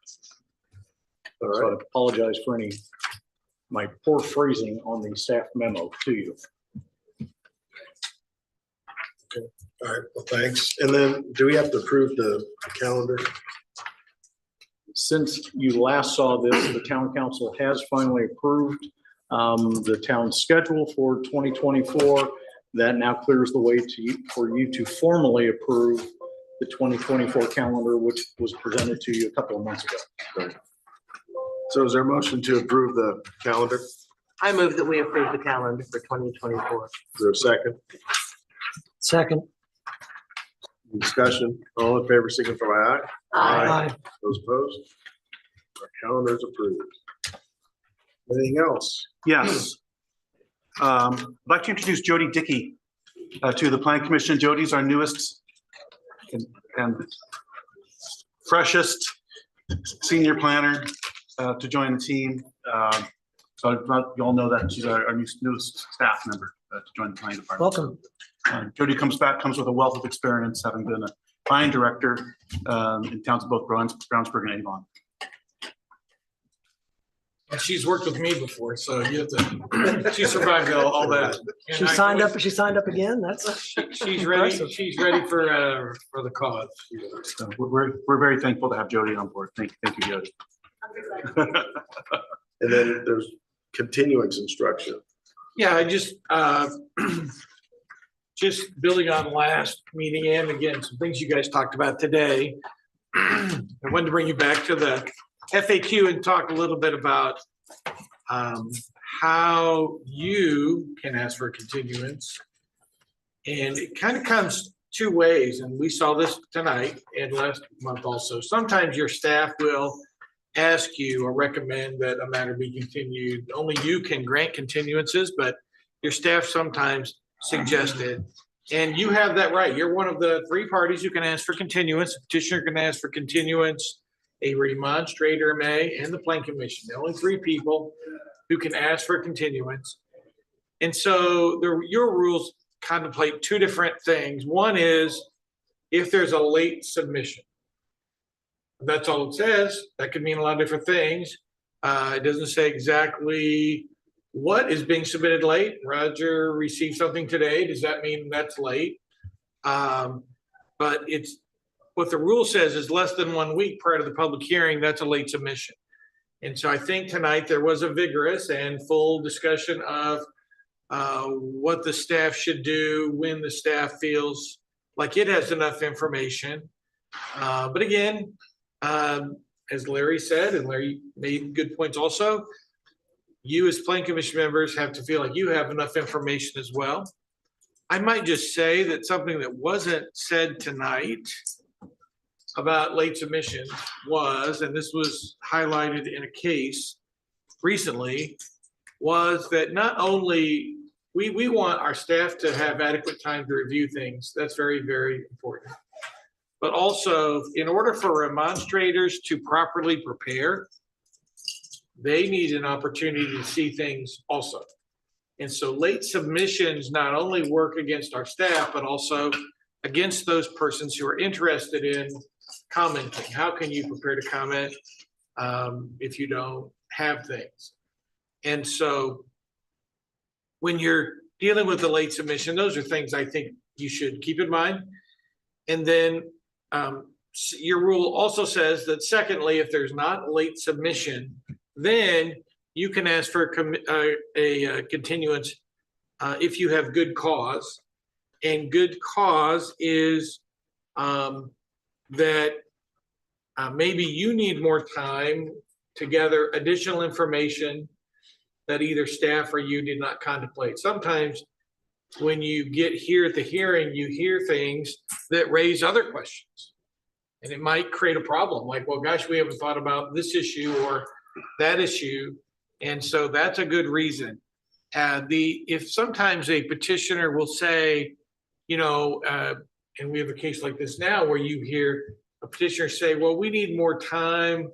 Speaker 2: So I apologize for my poor phrasing on the staff memo to you.
Speaker 1: Okay, all right, well, thanks. And then do we have to approve the calendar?
Speaker 2: Since you last saw this, the town council has finally approved the town schedule for 2024. That now clears the way for you to formally approve the 2024 calendar, which was presented to you a couple of months ago.
Speaker 1: Right. So is there a motion to approve the calendar? Is
Speaker 14: I move that we approve the calendar for 2024.
Speaker 1: there a second?
Speaker 5: Second.
Speaker 1: Discussion, all in favor, signify by aye.
Speaker 5: Aye.
Speaker 1: Those opposed? Our calendar is approved. Anything else?
Speaker 3: Yes. I'd like to introduce Jody Dickey to the Planning Commission. Jody's our newest and freshest senior planner to join the team. So you all know that she's our newest staff member to join the planning department.
Speaker 5: Welcome.
Speaker 3: Jody comes with a wealth of experience, having been a planning director in towns of both Brownsburg and Avon.
Speaker 15: And she's worked with me before, so you have to, she survived all that. And
Speaker 5: She signed up again? That's
Speaker 15: She's ready,
Speaker 5: impressive.
Speaker 15: she's ready for the cause.
Speaker 3: So we're very thankful to have Jody on board. Thank you, Jody.
Speaker 1: And then there's continuance instruction.
Speaker 15: Yeah, I just building on last meeting and again, some things you guys talked about today. I wanted to bring you back to the FAQ and talk a little bit about how you can ask for continuance. And it kind of comes two ways, and we saw this tonight and last month also. Sometimes your staff will ask you or recommend that a matter be continued. Only you can grant continuances, but your staff sometimes suggest it. And you have that right. You're one of the three parties who can ask for continuance. The petitioner can ask for continuance, a remonstrator may, and the Plan Commission. The only three people who can ask for continuance. And so your rules contemplate two different things. One is if there's a late submission. That's all it says. That could mean a lot of different things. It doesn't say exactly what is being submitted late. Roger received something today. Does that mean that's late? But it's what the rule says is less than 1 week prior to the public hearing, that's a late submission. And so I think tonight there was a vigorous and full discussion of what the staff should do when the staff feels like it has enough information. But again, as Larry said, and Larry made good points also, you as Plan Commission members have to feel like you have enough information as well. I might just say that something that wasn't said tonight about late submissions was, and this was highlighted in a case recently, was that not only we want our staff to have adequate time to review things. That's very, very important. But also, in order for remonstrators to properly prepare, they need an opportunity to see things also. And so late submissions not only work against our staff, but also against those persons who are interested in commenting. How can you prepare to comment if you don't have things? And so when you're dealing with the late submission, those are things I think you should keep in mind. And then your rule also says that secondly, if there's not late submission, then you can ask for a continuance if you have good cause. And good cause is that maybe you need more time to gather additional information that either staff or you did not contemplate. Sometimes when you get here at the hearing, you hear things that raise other questions. And it might create a problem like, well, gosh, we haven't thought about this issue or that issue. And so that's a good reason. If sometimes a petitioner will say, you know, and we have a case like this now where you hear a petitioner say, well, we need more time.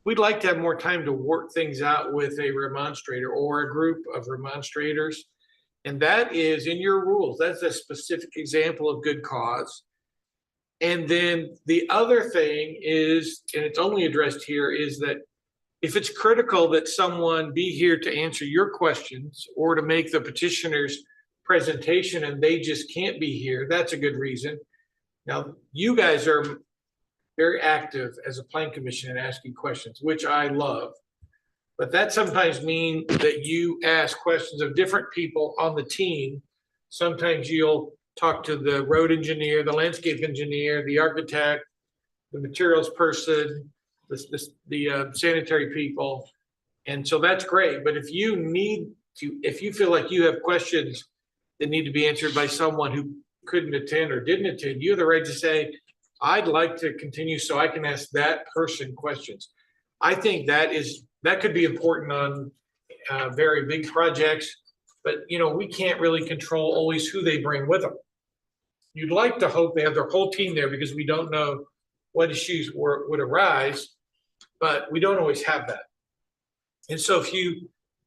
Speaker 15: We'd like to have more time to work things out with a remonstrator or a group of remonstrators. And that is in your rules. That's a specific example of good cause. And then the other thing is, and it's only addressed here, is that if it's critical that someone be here to answer your questions or to make the petitioner's presentation and they just can't be here, that's a good reason. Now, you guys are very active as a plan commission in asking questions, which I love. But that sometimes means that you ask questions of different people on the team. Sometimes you'll talk to the road engineer, the landscape engineer, the architect, the materials person, the sanitary people. And so that's great. But if you feel like you have questions that need to be answered by someone who couldn't attend or didn't attend, you have the right to say, I'd like to continue so I can ask that person questions. I think that could be important on very big projects, but we can't really control always who they bring with them. You'd like to hope they have their whole team there because we don't know what issues would arise, but we don't always have that. And so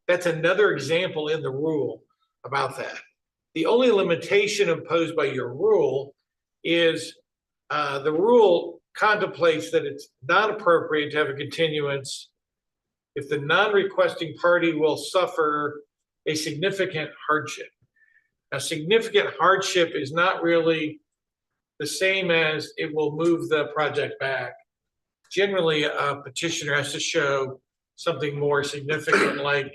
Speaker 15: that's another example in the rule about that. The only limitation imposed by your rule is the rule contemplates that it's not appropriate to have a continuance if the non-requesting party will suffer a significant hardship. A significant hardship is not really the same as it will move the project back. Generally, a petitioner has to show something more significant, like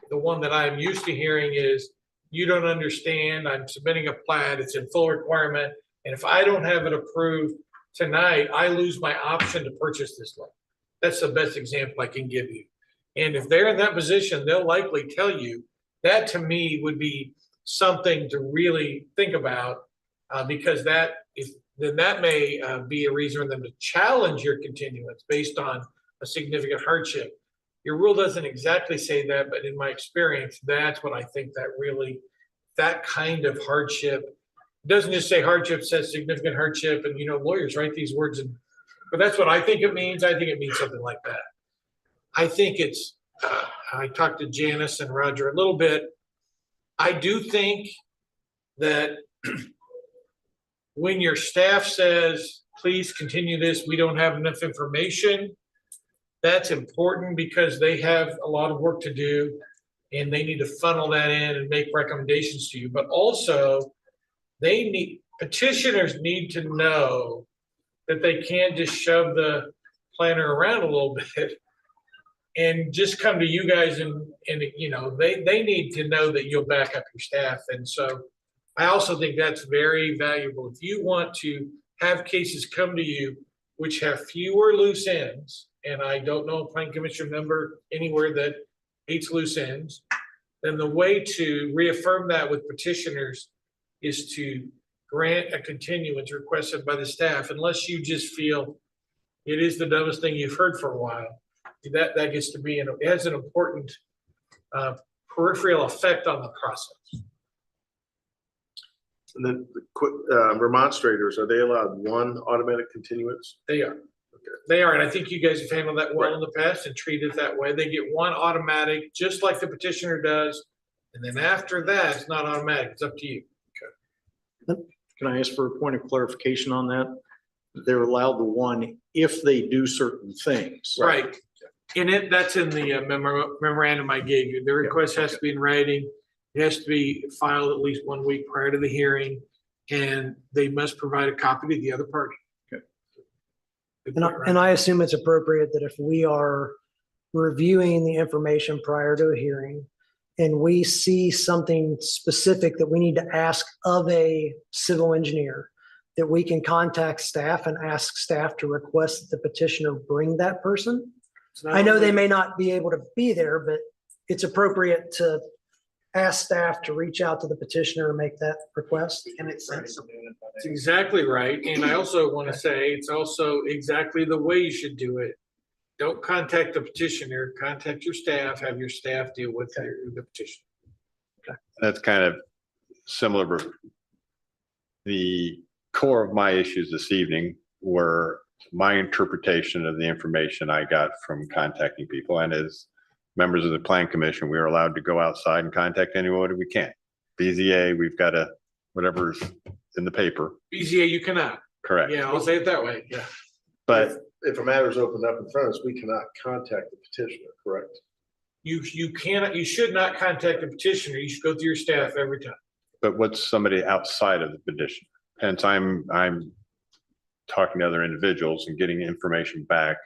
Speaker 15: the one that I'm used to hearing is, you don't understand, I'm submitting a plat, it's in full requirement, and if I don't have it approved tonight, I lose my option to purchase this land. That's the best example I can give you. And if they're in that position, they'll likely tell you that. To me would be something to really think about because that may be a reason for them to challenge your continuance based on a significant hardship. Your rule doesn't exactly say that, but in my experience, that's what I think that kind of hardship. It doesn't just say hardship, it says significant hardship, and lawyers write these words, but that's what I think it means. I think it means something like that. I think it's, I talked to Janice and Roger a little bit. I do think that when your staff says, please continue this, we don't have enough information, that's important because they have a lot of work to do and they need to funnel that in and make recommendations to you. But also, petitioners need to know that they can't just shove the planner around a little bit and just come to you guys and they need to know that you'll back up your staff. And so I also think that's very valuable. If you want to have cases come to you which have fewer loose ends, and I don't know a plan commission member anywhere that hates loose ends, then the way to reaffirm that with petitioners is to grant a continuance requested by the staff, unless you just feel it is the dumbest thing you've heard for a while. That gets to be, it has an important peripheral effect on the process.
Speaker 1: And then remonstrators, are they allowed one automatic continuance?
Speaker 15: They are. Okay. They are, and I think you guys have handled that well in the past and treated it that way. They get one automatic, just like the petitioner does. And then after that, it's not automatic. It's up to you.
Speaker 2: Can I ask for a point of clarification on that? They're allowed the one if they do certain things.
Speaker 15: Right. And that's in the memorandum I gave you. The request has to be in writing. It has to be filed at least 1 week prior to the hearing, and they must provide a copy to the other party.
Speaker 5: And I assume it's appropriate that if we are reviewing the information prior to a hearing and we see something specific that we need to ask of a civil engineer, that we can contact staff and ask staff to request that the petitioner bring that person. I know they may not be able to be there, but it's appropriate to ask staff to reach out to the petitioner and make that request.
Speaker 14: And it's sensible.
Speaker 15: It's exactly right. And I also want to say it's also exactly the way you should do it. Don't contact the petitioner, contact your staff, have your staff deal with the petition.
Speaker 6: That's kind of similar. The core of my issues this evening were my interpretation of the information I got from contacting people. And as members of the Plan Commission, we are allowed to go outside and contact anyone we can. BZA, we've got a, whatever's in the paper.
Speaker 15: BZA, you cannot.
Speaker 6: Correct.
Speaker 15: Yeah, I'll say it that way. Yeah.
Speaker 6: But
Speaker 1: If a matter is opened up in front of us, we cannot contact the petitioner, correct?
Speaker 15: You cannot, you should not contact the petitioner. You should go through your staff every time.
Speaker 6: but what's somebody outside of the petition? Hence, I'm talking to other individuals and getting information back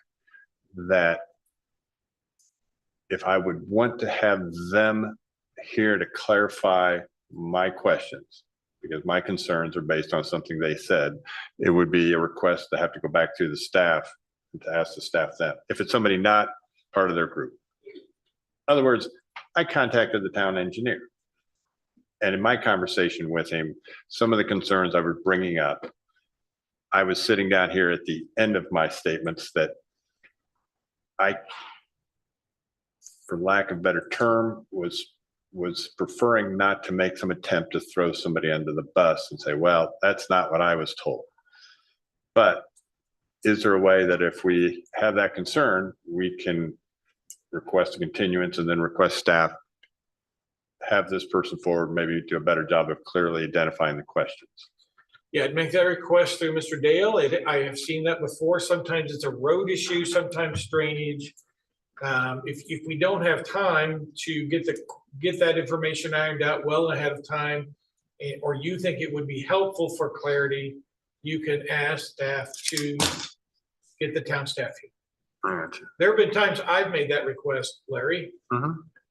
Speaker 6: that if I would want to have them here to clarify my questions, because my concerns are based on something they said, it would be a request to have to go back to the staff and to ask the staff that, if it's somebody not part of their group. In other words, I contacted the town engineer. And in my conversation with him, some of the concerns I was bringing up, I was sitting down here at the end of my statements that I, for lack of a better term, was preferring not to make some attempt to throw somebody under the bus and say, well, that's not what I was told. But is there a way that if we have that concern, we can request a continuance and then request staff have this person forward, maybe do a better job of clearly identifying the questions?
Speaker 15: Yeah, I'd make that request through Mr. Dale. I have seen that before. Sometimes it's a road issue, sometimes drainage. If we don't have time to get that information ironed out well ahead of time, or you think it would be helpful for clarity, you can ask staff to get the town staff here. There have been times I've made that request, Larry,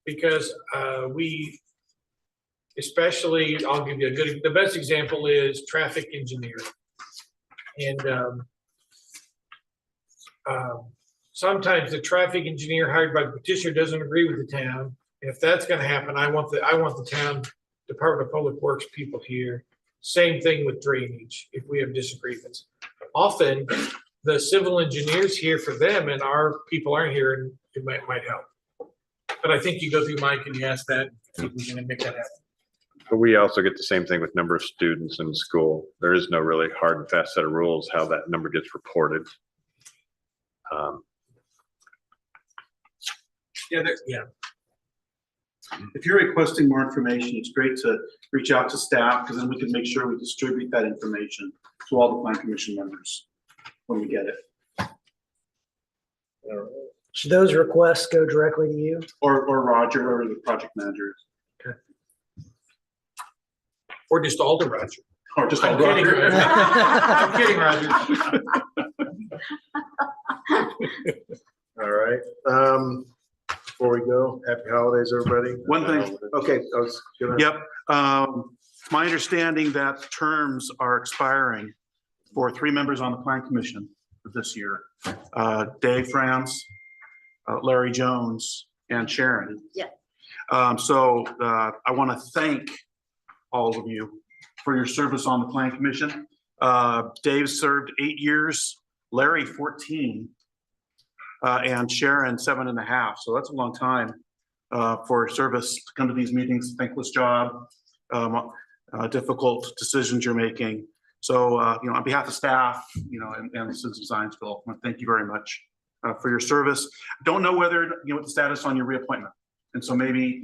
Speaker 15: because especially, I'll give you the best example is traffic engineer. And sometimes the traffic engineer hired by the petitioner doesn't agree with the town. And if that's gonna happen, I want the town Department of Public Works people here. Same thing with drainage, if we have disagreements. Often, the civil engineers here for them and our people aren't here, and it might help. But I think you go through Mike and you ask that, if we can make that happen.
Speaker 6: But we also get the same thing with number of students in school. There is no really hard and fast set of rules how that number gets reported.
Speaker 15: Yeah.
Speaker 3: If you're requesting more information, it's great to reach out to staff, because then we can make sure we distribute that information to all the Plan Commission members when we get it.
Speaker 5: Should those requests go directly to you?
Speaker 3: Or Roger, or the project manager.
Speaker 15: Or just all the Roger.
Speaker 3: Or just all
Speaker 15: I'm kidding,
Speaker 3: Roger.
Speaker 15: I'm kidding, Roger.
Speaker 1: All right. Before we go, happy holidays, everybody.
Speaker 3: One thing.
Speaker 1: Okay, I was gonna.
Speaker 3: Yep. My understanding that terms are expiring for 3 members on the Plan Commission for this year. Dave Franz, Larry Jones, and Sharon.
Speaker 9: Yeah.
Speaker 3: So I want to thank all of you for your service on the Plan Commission. Dave served 8 years, Larry 14, and Sharon 7.5. So that's a long time for service to come to these meetings. Thankless job, difficult decisions you're making. So on behalf of staff, and the citizens of Zionsville, I want to thank you very much for your service. Don't know whether what the status on your reappointment, and so maybe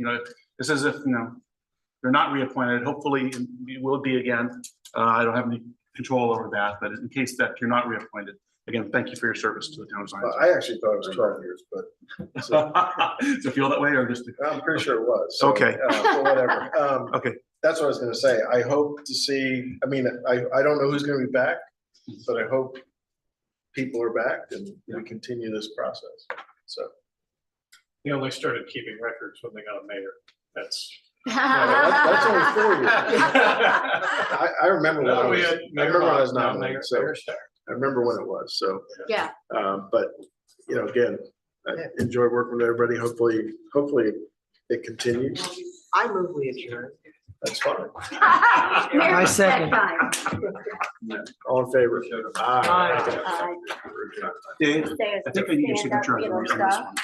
Speaker 3: This is if, they're not reappointed. Hopefully it will be again. I don't have any control over that, but in case that you're not reappointed, again, thank you for your service to the town of Zionsville.
Speaker 1: I actually thought it was 12 years, but
Speaker 3: Does it feel that way or just?
Speaker 1: I'm pretty sure it was. So,
Speaker 3: Okay.
Speaker 1: Whatever.
Speaker 3: Okay.
Speaker 1: That's what I was gonna say. I hope to see, I mean, I don't know who's gonna be back, but I hope people are back and we continue this process. So.
Speaker 8: They only started keeping records when they got a mayor. That's.
Speaker 1: That's only 4 years. I remember when I
Speaker 8: No, we
Speaker 1: was,
Speaker 8: had
Speaker 1: I
Speaker 8: Mayor
Speaker 1: remember when I was
Speaker 8: Moss, now
Speaker 1: nominated, so
Speaker 8: Mayor Starr.
Speaker 1: I remember when it was, so.
Speaker 9: Yeah.
Speaker 1: But, again, I enjoy working with everybody. Hopefully it continues.
Speaker 14: I move we adjourn.
Speaker 1: That's fine.
Speaker 5: I second.
Speaker 1: All in favor? Aye.
Speaker 3: Dave,
Speaker 9: Stay as-
Speaker 3: I think I need your
Speaker 9: stand up,
Speaker 3: signature on
Speaker 9: you know,
Speaker 3: this one.
Speaker 9: stuff.